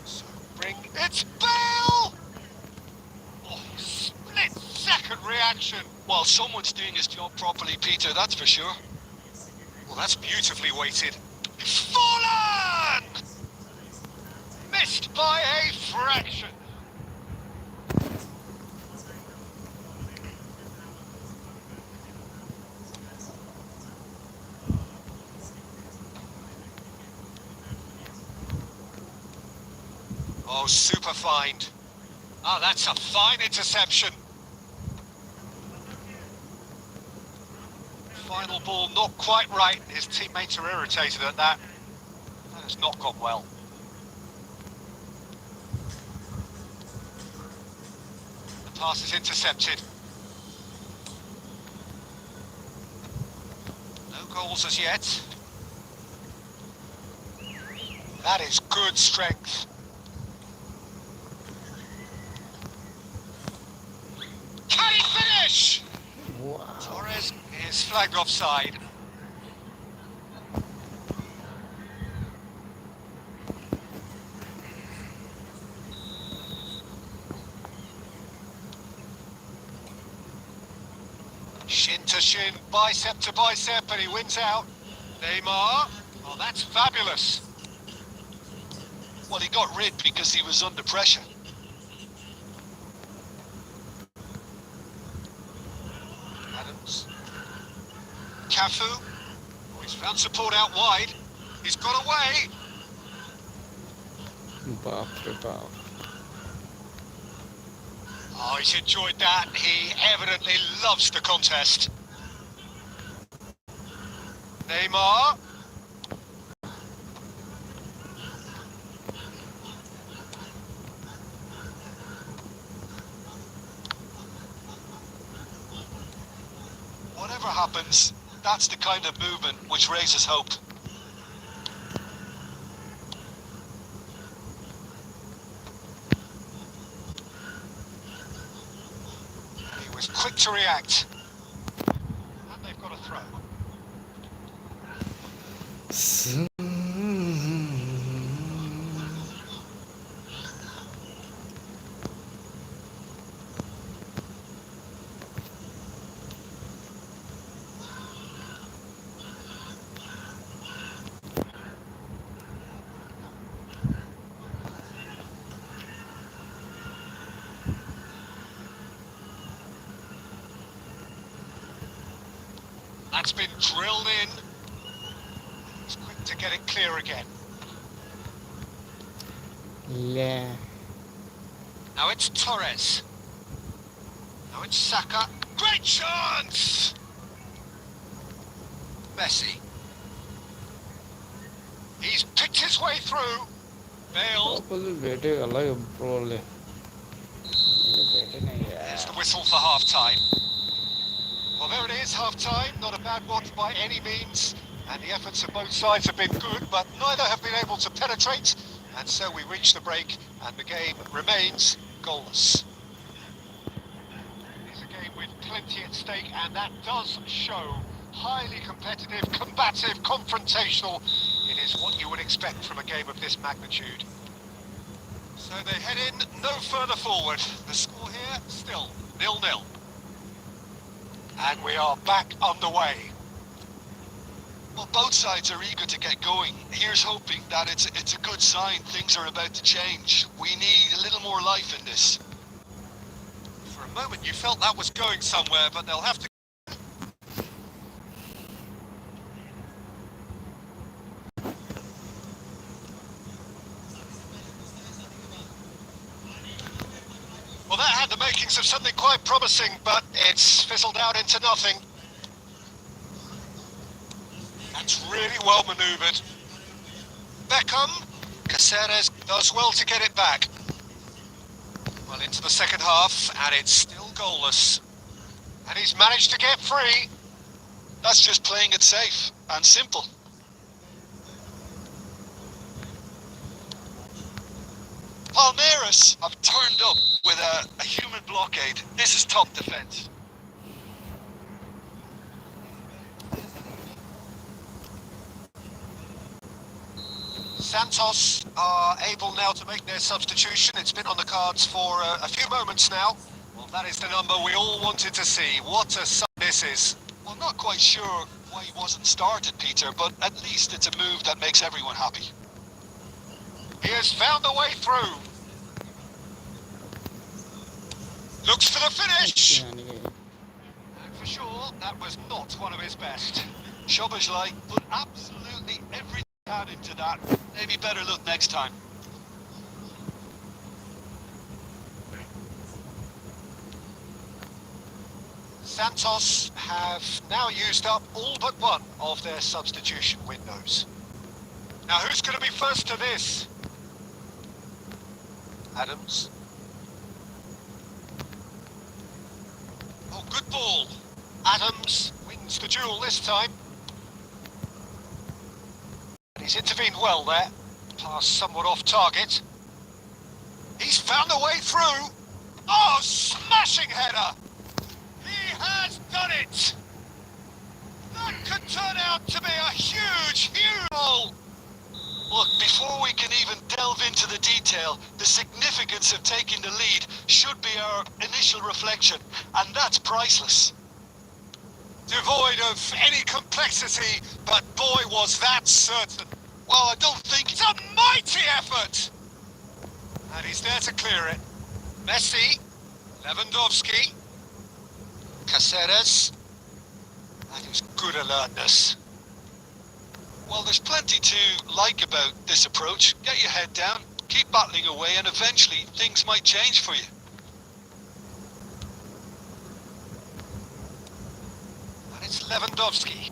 So bring... It's Bale! Oh, split-second reaction. Well, someone's doing his job properly, Peter, that's for sure. Well, that's beautifully weighted. Fallen! Missed by a fraction. Oh, super find. Oh, that's a fine interception. Final ball not quite right. His teammates are irritated at that. That has not gone well. The pass is intercepted. No goals as yet. That is good strength. Can he finish? Wow. Torres is flagged offside. Shin to shin, bicep to bicep, and he wins out. Neymar. Oh, that's fabulous. Well, he got rid because he was under pressure. Adams. Cafu. Oh, he's found support out wide. He's got away. Baap re baap. Oh, he's enjoyed that. He evidently loves the contest. Neymar. Whatever happens, that's the kind of movement which raises hope. He was quick to react. And they've got a throw. That's been drilled in. He's quick to get it clear again. Yeah. Now it's Torres. Now it's Saka. Great chance! Messi. He's picked his way through. Bale. बेटे अलग pro ले बेटे नहीं There's यार the whistle for half-time. Well, there it is, half-time. Not a bad watch by any means. And the efforts of both sides have been good, but neither have been able to penetrate. And so we reach the break, and the game remains goalless. It is a game with plenty at stake, and that does show. Highly competitive, combative, confrontational. It is what you would expect from a game of this magnitude. So they head in no further forward. The score here, still 0-0. And we are back underway. Well, both sides are eager to get going. Here's hoping that it's a good sign. Things are about to change. We need a little more life in this. For a moment you felt that was going somewhere, but they'll have to... makings of something quite promising, but it's fizzled out into nothing. That's really well manoeuvred. Beckham, Caceres does well to get it back. Well, into the second half, and it's still goalless. And he's managed to get free. That's just playing it safe and simple. Palmeiras have turned up with a human blockade. This is top defence. Santos are able now to make their substitution. It's been on the cards for a few moments now. Well, that is the number we all wanted to see. What a sight this is. Well, not quite sure why he wasn't started, Peter, but at least it's a move that makes everyone happy. He has found a way through. Looks for the finish. And for sure, that was not one of his best. Szoboszlai put absolutely everything out into that. Maybe better look next time. Santos have now used up all but one of their substitution windows. Now who's going to be first to this? Adams. Oh, good ball. Adams wins the duel this time. And he's intervened well there. Pass somewhat off target. He's found a way through. Oh, smashing header! He has done it! That could turn out to be a huge, huge goal! Look, before we can even delve into the detail, the significance of taking the lead should be our initial reflection, and that's priceless. Devoid of any complexity, but boy was that certain. Well, I don't think It's a mighty effort! And he's there to clear it. Messi, Lewandowski, Caceres. That is good alertness. Well, there's plenty to like about this approach. Get your head down, keep battling away, and eventually things might change for you. And it's Lewandowski.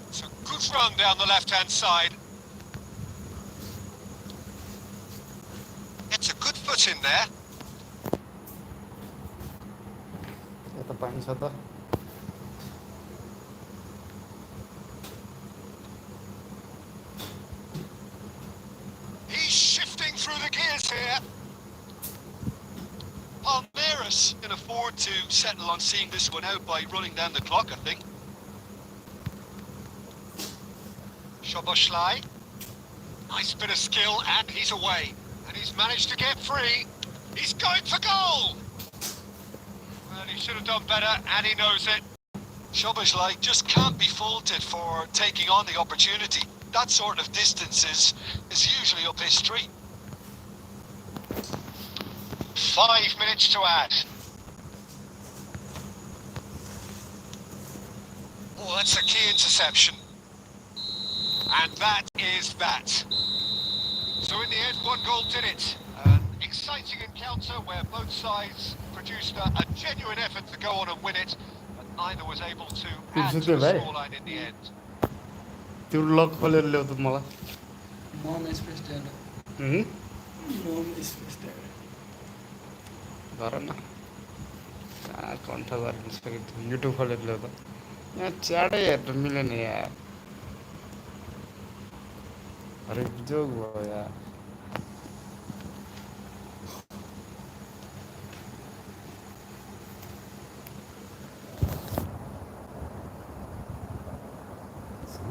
It's a good run down the left-hand side. It's a good foot in there. यता पानी छ त He's shifting through the gears here. Palmeiras can afford to settle on seeing this one out by running down the clock, I think. Szoboszlai. Nice bit of skill, and he's away. And he's managed to get free. He's going for goal! Well, he should have done better, and he knows it. Szoboszlai just can't be faulted for taking on the opportunity. That sort of distance is usually up his street. 5 minutes to add. Oh, that's a key interception. And that is that. So in the end, one goal did it. An exciting encounter where both sides produced a genuine effort to go on and win it, but neither was able to add to the scoreline in the end. त्यो luck खोलेर ल्याउ त मलाई मम space गर न कहाँ कण्ठ गर्न सकेको थियो युट्युब खोलेर ल्याउ त यहाँ च्याडै हेर्नु मिलेन यार हरेक जोग भयो यार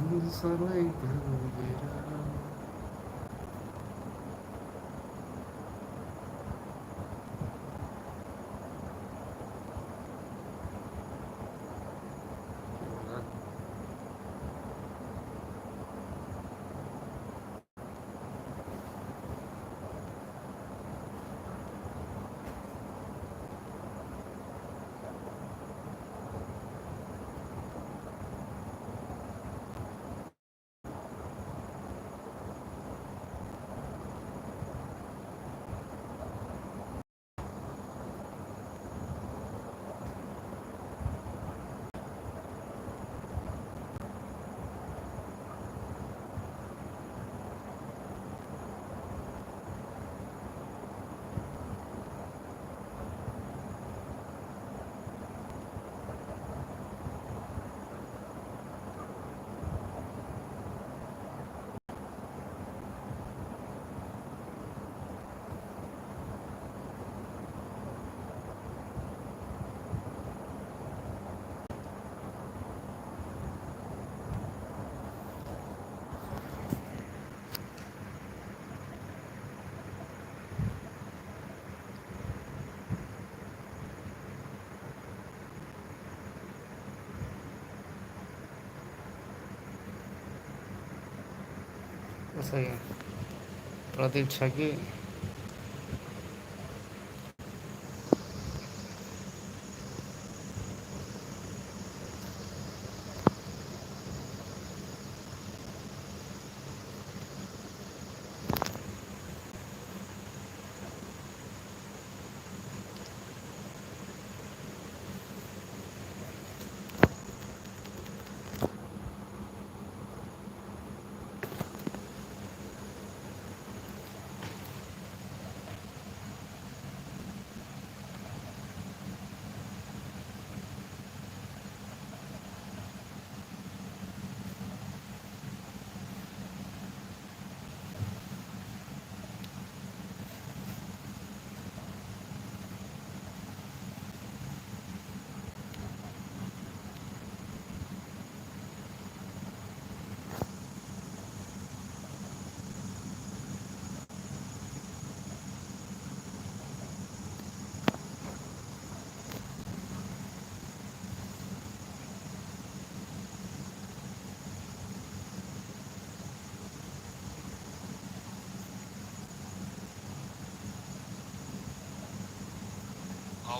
संसारै डुबेर कसै प्रदीप छ कि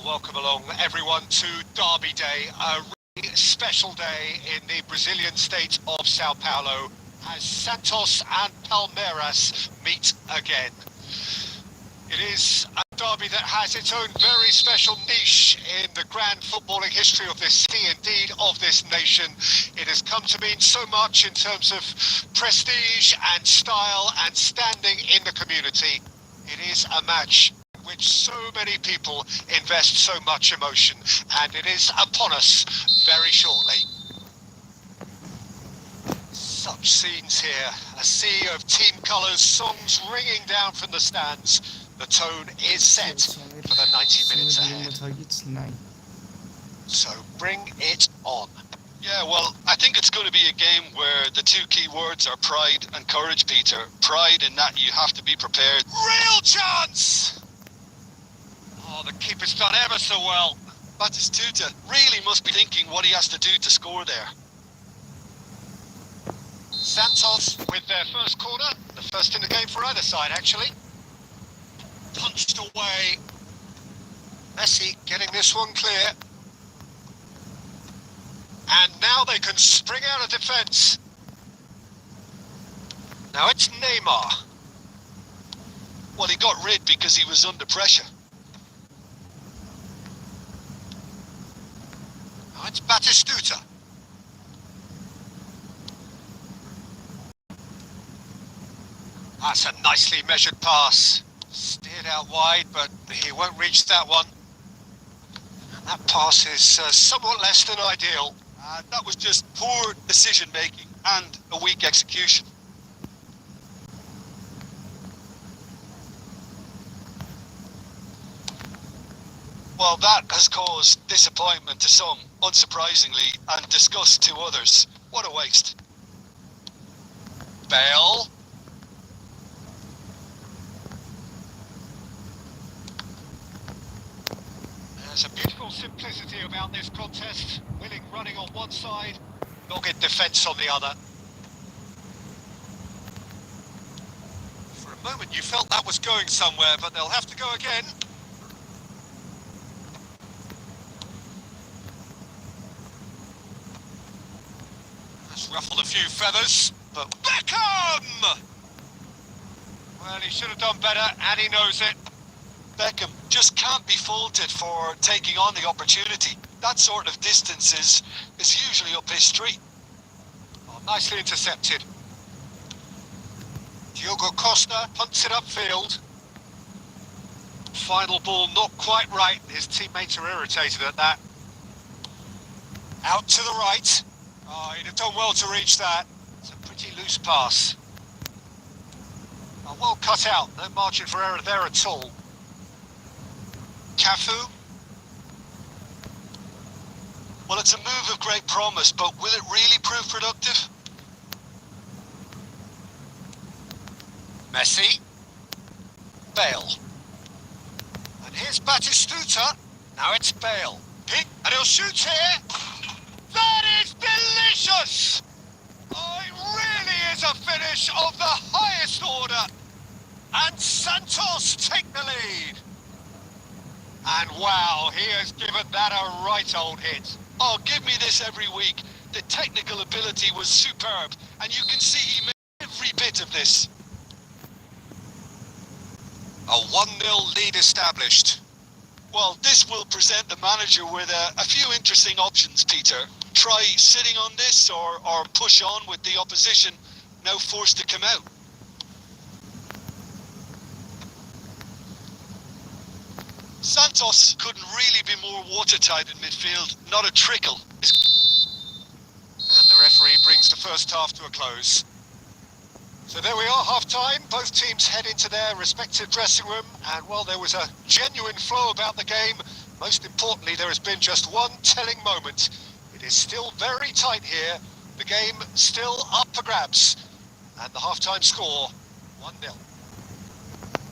Welcome along everyone to Derby Day, a really special day in the Brazilian state of Sao Paulo as Santos and Palmeiras meet again. It is a derby that has its own very special niche in the grand footballing history of this city, indeed of this nation. It has come to mean so much in terms of prestige and style and standing in the community. It is a match which so many people invest so much emotion, and it is upon us very shortly. Such scenes here, a sea of team colours, songs ringing down from the stands. The tone is set for the 90 minutes ahead. So bring it on. Yeah, well, I think it's going to be a game where the two key words are pride and courage, Peter. Pride in that you have to be prepared. Real chance! Oh, the keeper's done ever so well. Batistuta really must be thinking what he has to do to score there. Santos with their first corner, the first in the game for either side actually. Punched away. Messi getting this one clear. And now they can spring out of defence. Now it's Neymar. Well, he got rid because he was under pressure. Now it's Batistuta. That's a nicely measured pass. Steered out wide, but he won't reach that one. And that pass is somewhat less than ideal. That was just poor decision making and a weak execution. Well, that has caused disappointment to some, unsurprisingly, and disgust to others. What a waste. Bale. There's a beautiful simplicity about this contest. Willing running on one side, dogged defence on the other. For a moment you felt that was going somewhere, but they'll have to go again. That's ruffled a few feathers, but Beckham! Well, he should have done better, and he knows it. Beckham just can't be faulted for taking on the opportunity. That sort of distance is usually up his street. Oh, nicely intercepted. Diogo Costa punts it upfield. Final ball not quite right. His teammates are irritated at that. Out to the right. Oh, he'd have done well to reach that. It's a pretty loose pass. Oh, well cut out. No margin for error there at all. Cafu. Well, it's a move of great promise, but will it really prove productive? Messi. Bale. And here's Batistuta. Now it's Bale. Pick, and he'll shoot here. That is delicious! Oh, it really is is a finish of the highest order, and Santos take the lead. And wow, he has given that a right old hit. Oh, give me this every week. The technical ability was superb, and you can see he made every bit of this. A 1-0 lead established. Well, this will present the manager with a few interesting options, Peter. Try sitting on this or push on with the opposition, now forced to come out. Santos couldn't really be more watertight in midfield, not a trickle. And the referee brings the first half to a close. So there we are, half-time. Both teams head into their respective dressing room. And while there was a genuine flow about the game, most importantly, there has been just one telling moment. It is still very tight here. The game still up for grabs. And the half-time score, 1-0.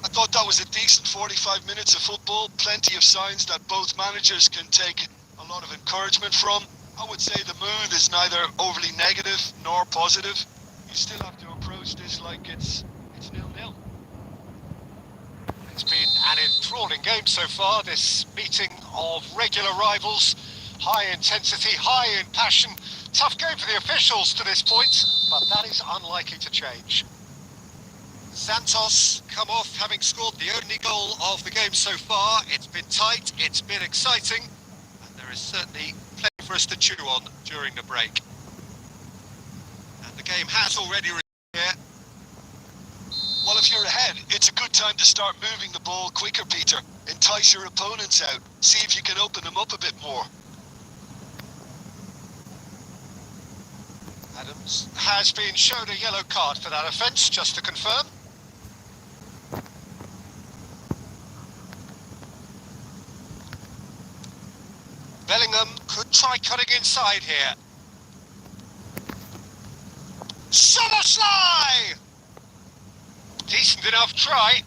I thought that was a decent 45 minutes of football. Plenty of signs that both managers can take a lot of encouragement from. I would say the mood is neither overly negative nor positive. You still have to approach this like it's 0-0. It's been an enthralling game so far, this meeting of regular rivals. High intensity, high in passion. Tough game for the officials to this point, but that is unlikely to change. Santos come off having scored the only goal of the game so far. It's been tight, it's been exciting, and there is certainly plenty for us to chew on during the break. And the game has already resumed here. Well, if you're ahead, it's a good time to start moving the ball quicker, Peter. Entice your opponents out. See if you can open them up a bit more. Adams has been shown a yellow card for that offence, just to confirm. Bellingham could try cutting inside here. Szoboszlai! Decent enough try.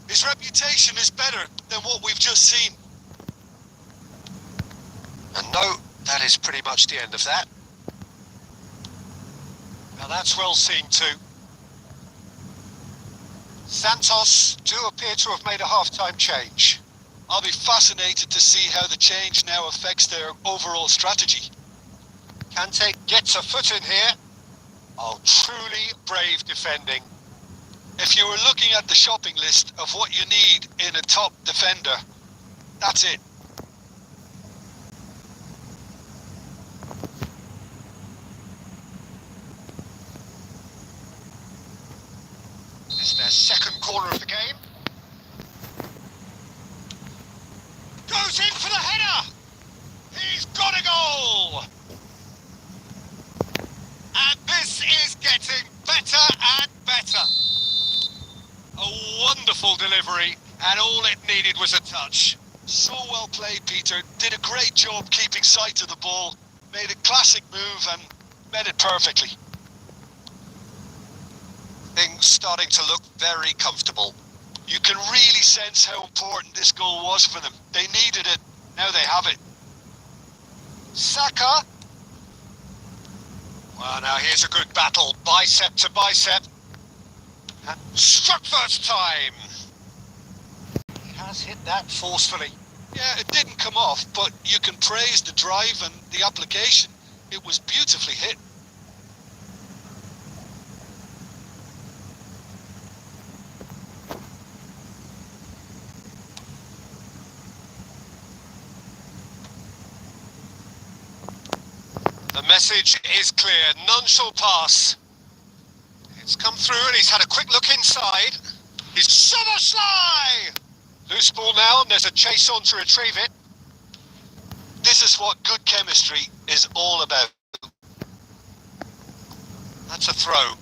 His reputation is better than what we've just seen. And no, that is pretty much the end of that. Now that's well seen too. Santos do appear to have made a half-time change. I'll be fascinated to see how the change now affects their overall strategy. Kante gets a foot in here. Oh, truly brave defending. If you were looking at the shopping list of what you need in a top defender, that's it. This is their second corner of the game. Goes in for the header! He's got a goal! And this is getting better and better. A wonderful delivery, and all it needed was a touch. So well played, Peter. Did a great job keeping sight of the ball. Made a classic move and met it perfectly. Things starting to look very comfortable. You can really sense how important this goal was for them. They needed it. Now they have it. Saka. Well, now here's a good battle. Bicep to bicep. And struck first time. He has hit that forcefully. Yeah, it didn't come off, but you can praise the drive and the application. It was beautifully hit. The message is clear. None shall pass. It's come through and he's had a quick look inside. He's Szoboszlai! Loose ball now and there's a chase on to retrieve it. This is what good chemistry is all about. That's a throw.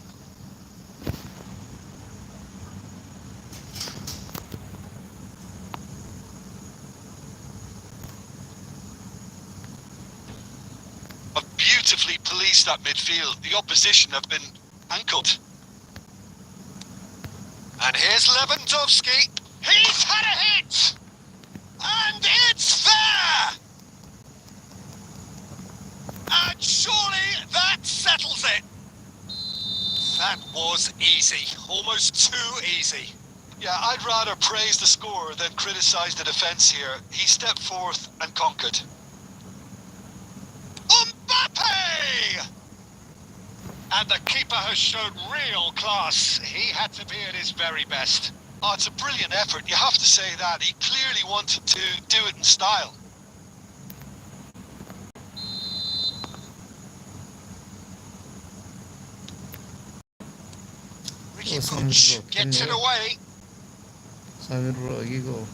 Beautifully policed that midfield. The opposition have been ankled. And here's Lewandowski. He's had a hit! And it's there! And surely that settles it. was easy, almost too easy. Yeah, I'd rather praise the scorer than criticise the defence here. He stepped forth and conquered. Mbappe! And the keeper has shown real class. He had to be at his very best. Oh, it's a brilliant effort, you have to say that. He clearly wanted to do it in style. Ricky Puig gets it away. Samir bro, you go.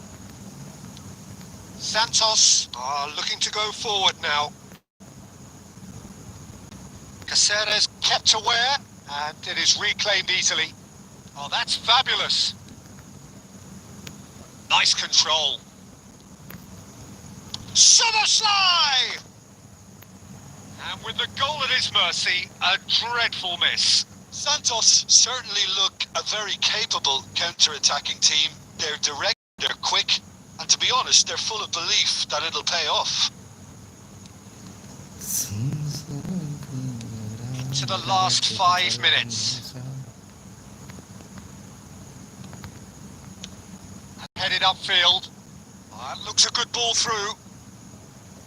Santos are looking to go forward now. Caceres kept aware, and it is reclaimed easily. Oh, that's fabulous. Nice control. Somerslide! And with the goal at his mercy, a dreadful miss. Santos certainly look a very capable counter-attacking team. They're direct, they're quick, and to be honest, they're full of belief that it'll pay off. To the last 5 minutes. Headed upfield. That looks a good ball through.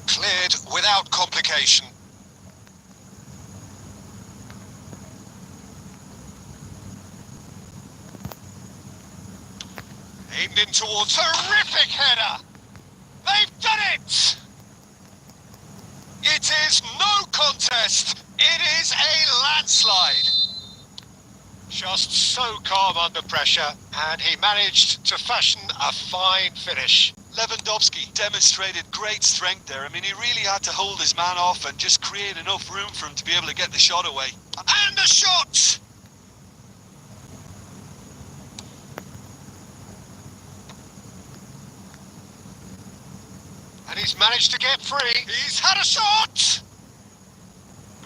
Cleared without complication. Aimed in towards terrific header. They've done it! It is no contest. It is a landslide. Just so calm under pressure, and he managed to fashion a fine finish. Lewandowski demonstrated great strength there. I mean, he really had to hold his man off and just create enough room for him to be able to get the shot away. And the shot! And he's managed to get free. He's had a shot!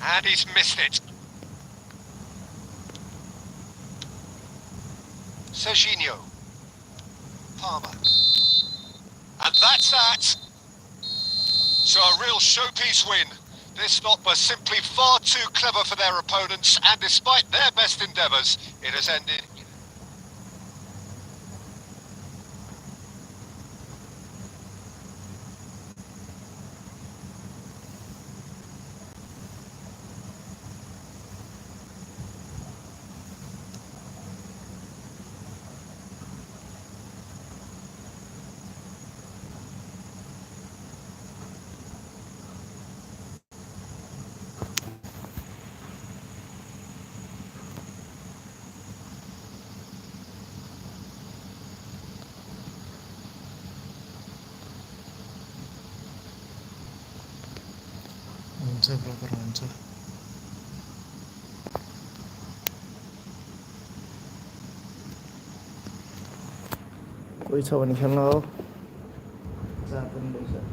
And he's missed it. Serginho. Palmer. And that's that. So a real showpiece win. This lot was simply far too clever for their opponents, and despite their best endeavours, it has ended. हुन्छ proper हुन्छ कोही छ भने खेल्न हो जहाँ पनि रहेछ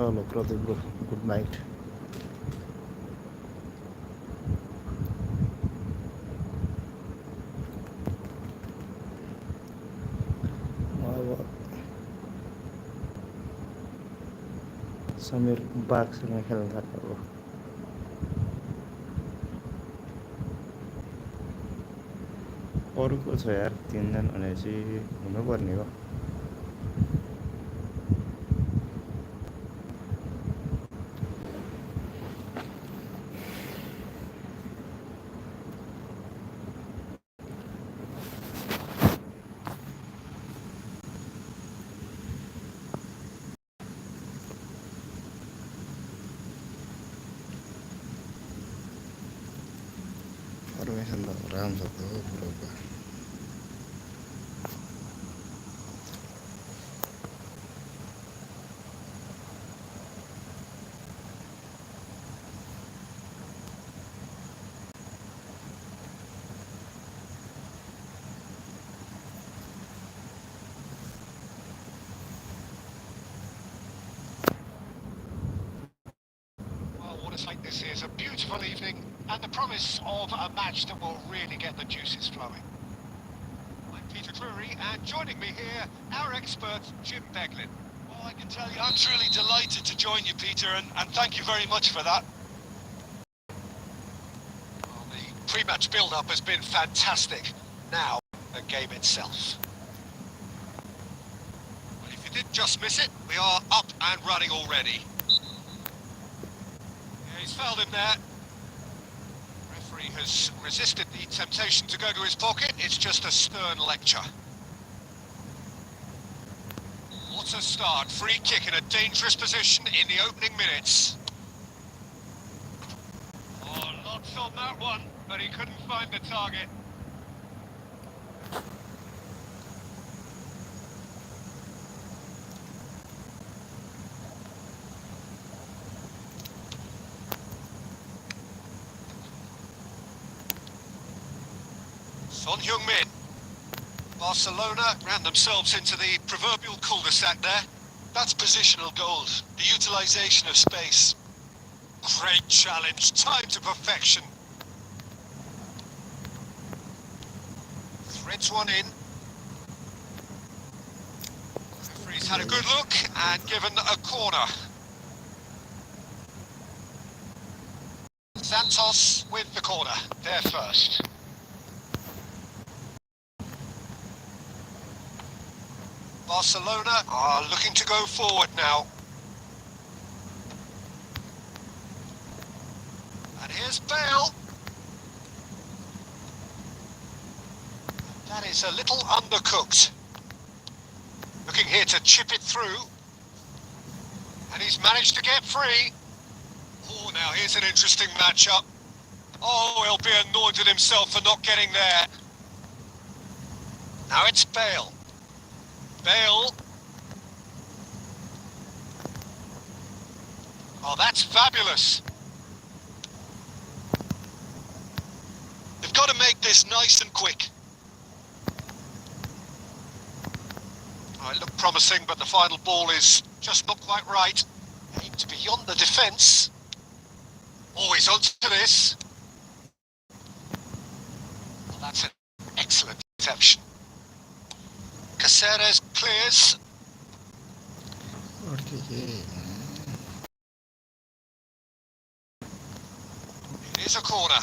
ल प्रदीप ब्रो गुड नाइट अब समीर बाघसँग खेल्न थाल्यो अरूको छ यार 3 जना भनेपछि हुनुपर्ने हो परमिशन त राम सक्दो हो ब्रोको What a sight this is. A beautiful evening and the promise of a match that will really get the juices flowing. I'm Peter Drury, and joining me here, our expert, Jim Beglin. Well, I can tell you, I'm truly delighted to join you, Peter, and thank you very much for that. Well, the pre-match build-up has been fantastic. Now, the game itself. Well, if you did just miss it, we are up and running already. He's fouled him there. Referee has resisted the temptation to go to his pocket. It's just a stern lecture. What a start. Free kick in a dangerous position in the opening minutes. Oh, lots on that one, but he couldn't find the target. Son Heung-min. Barcelona ran themselves into the proverbial cul-de-sac there. That's positional gold, the utilisation of space. Great challenge, timed to perfection. Threads one in. Referee's had a good look and given a corner. Santos with the corner, there first. Barcelona are looking to go forward now. And here's Bale. That is a little undercooked. Looking here to chip it through. And he's managed to get free. Oh, now here's an interesting matchup. Oh, he'll be annoyed with himself for not getting there. Now it's Bale. Bale. Oh, that's fabulous. They've got to make this nice and quick. Oh, it looked promising, but the final ball is just not quite right. Aimed to beyond the defence. Oh, he's onto this. Well, that's an excellent interception. Caceres clears. It is a corner.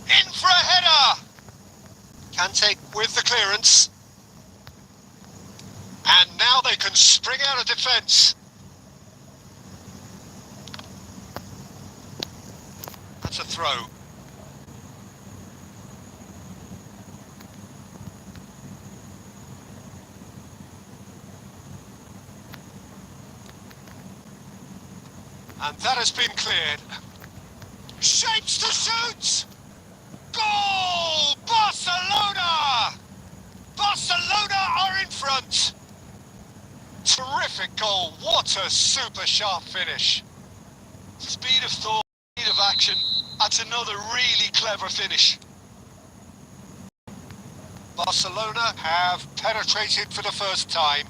In for a header! Kante with the clearance. And now they can spring out of defence. That's a throw. And that has been cleared. Shapes to shoot! Goal! Barcelona! Barcelona are in front! Terrific goal. What a super sharp finish. Speed of thought, speed of action. That's another really clever finish. Barcelona have penetrated for the first time.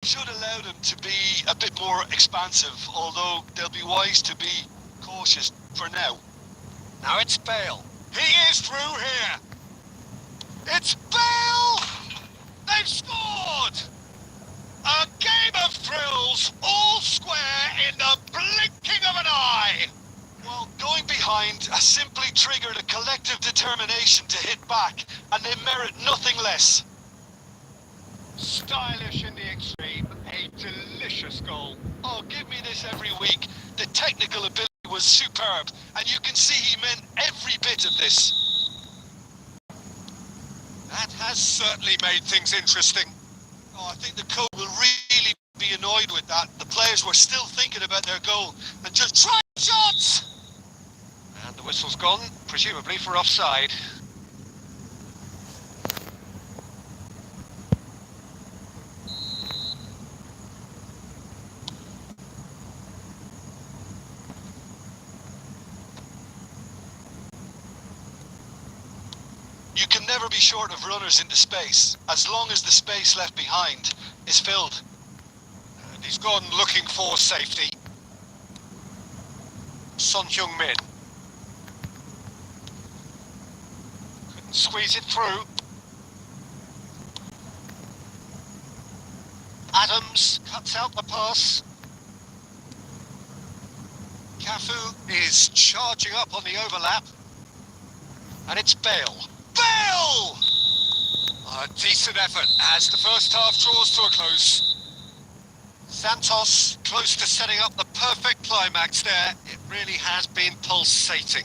Should allow them to be a bit more expansive, although they'll be wise to be cautious for now. Now it's Bale. He is through here. It's Bale! They've scored! A game of thrills, all square in the blinking of an eye. Well, going behind has simply triggered a collective determination to hit back, and they merit nothing less. Stylish in the extreme, a delicious goal. Oh, give me this every week. The technical ability was superb, and you can see he meant every bit of this. That has certainly made things interesting. Oh, I think the coach will really be annoyed with that. The players were still thinking about their goal and just try shots! And the whistle's gone, presumably for offside. You can never be short of runners into space, as long as the space left behind is filled. And he's gone looking for safety. Son Heung-min. Couldn't squeeze it through. Adams cuts out the pass. Cafu is charging up on the overlap. And it's Bale. Bale! A decent effort as the first half draws to a close. Santos close to setting up the perfect climax there. It really has been pulsating.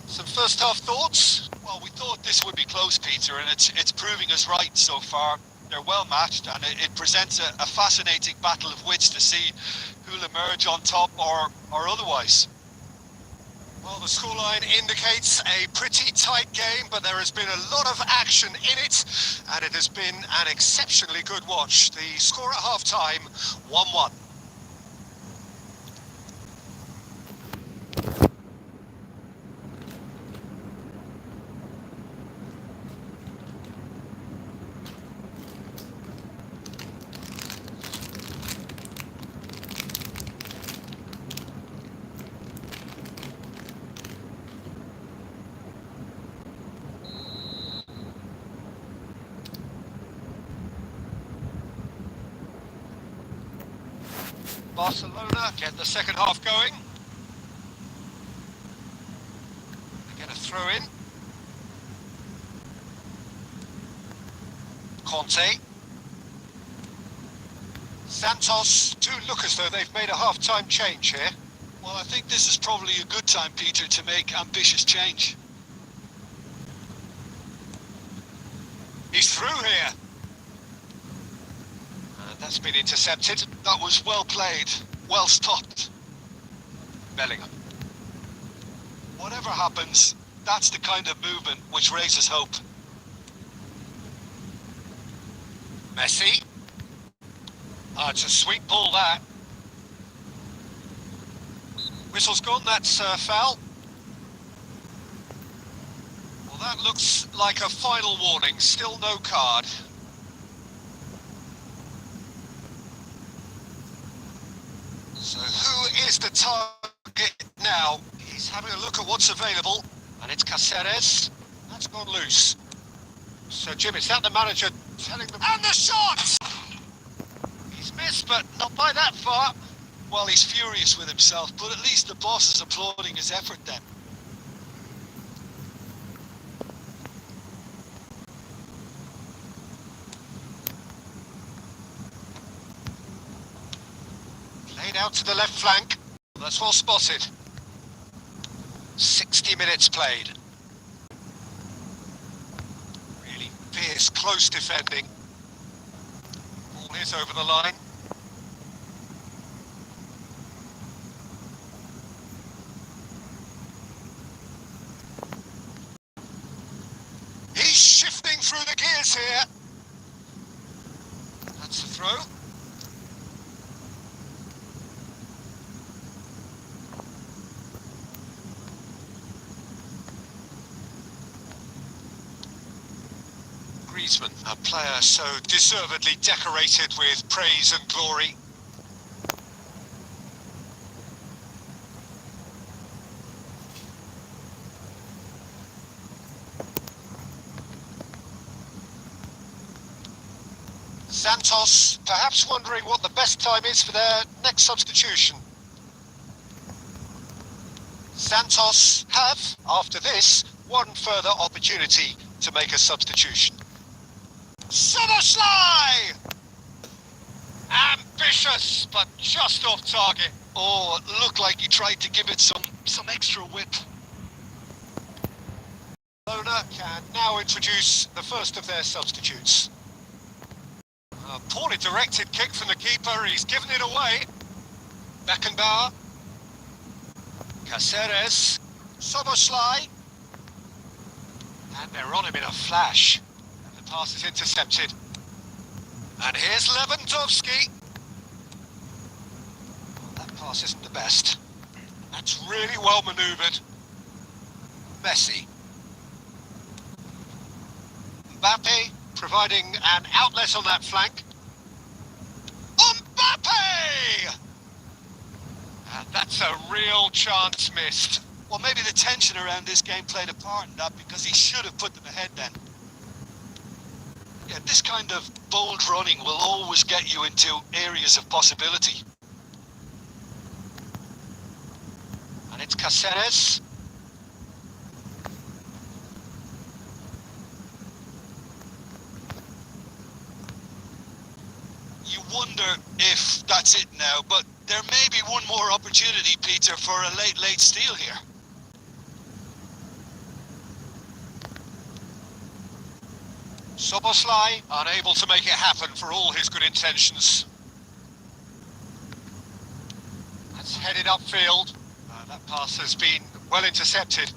Some first half thoughts? Well, we thought this would be close, Peter, and it's proving us right so far. They're well matched, and it presents a fascinating battle of wits to see who'll emerge on top or otherwise. Well, the scoreline indicates a pretty tight game, but there has been a lot of action in it, and it has been an exceptionally good watch. The score at half-time, 1-1. Barcelona get the second half going. They get a throw in. Conte. Santos do look as though they've made a half-time change here. Well, I think this is probably a good time, Peter, to make ambitious change. He's through here. That's been intercepted. That was well played, well stopped. Bellingham. Whatever happens, that's the kind of movement which raises hope. Messi. It's a sweet ball, that. Whistle's gone, that's foul. Well, that looks like a final warning, still no card. So who is the target now? He's having a look at what's available, and it's Caceres. That's gone loose. So Jim, is that the manager telling them? And the shot! He's missed, but not by that far. Well, he's furious with himself, but at least the boss is applauding his effort then. Played out to the left flank. That's well spotted. 60 minutes played. Really fierce, close defending. Ball is over the line. He's shifting through the gears here. That's the throw. Griezmann, a player so deservedly decorated with praise and glory. Santos, perhaps wondering what the best time is for their next substitution. Santos have, after this, one further opportunity to make a substitution. Soboslai! Ambitious, but just off target. Oh, it looked like he tried to give it some extra whip. Barcelona can now introduce the first of their substitutes. A poorly directed kick from the keeper, he's given it away. Beckenbauer. Caceres. Soboslai. And they're on him in a flash. And the pass is intercepted. And here's Lewandowski. Well, that pass isn't the best. That's really well manoeuvred. Messi. Mbappe providing an outlet on that flank. Mbappe! And that's a real chance missed. Well, maybe the tension around this game played a part in that, because he should have put them ahead then. Yeah, this kind of bold running will always get you into areas of possibility. And it's Caceres. You wonder if that's it now, but there may be one more opportunity, Peter, for a late steal here. Soboslai unable to make it happen for all his good intentions. That's headed upfield. That pass has been well intercepted.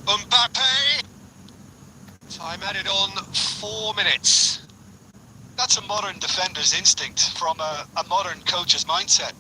Mbappe! Time added on 4 minutes. That's a modern defender's instinct from a modern coach's mindset.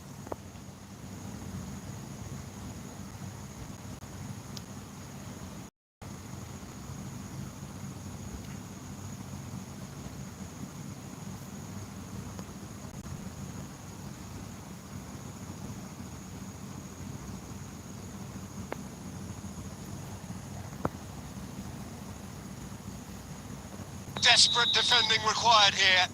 Desperate defending required here.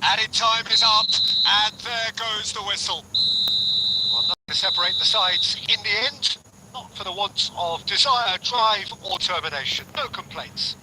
Added time is up, and there goes the whistle. Well, nothing to separate the sides in the end. Not for the want of desire, drive, or termination. No complaints.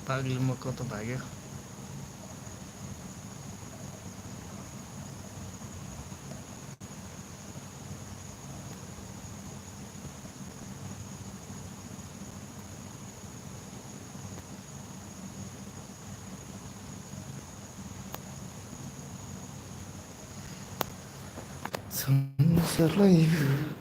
पागले म कता भाग्यो संसारलाई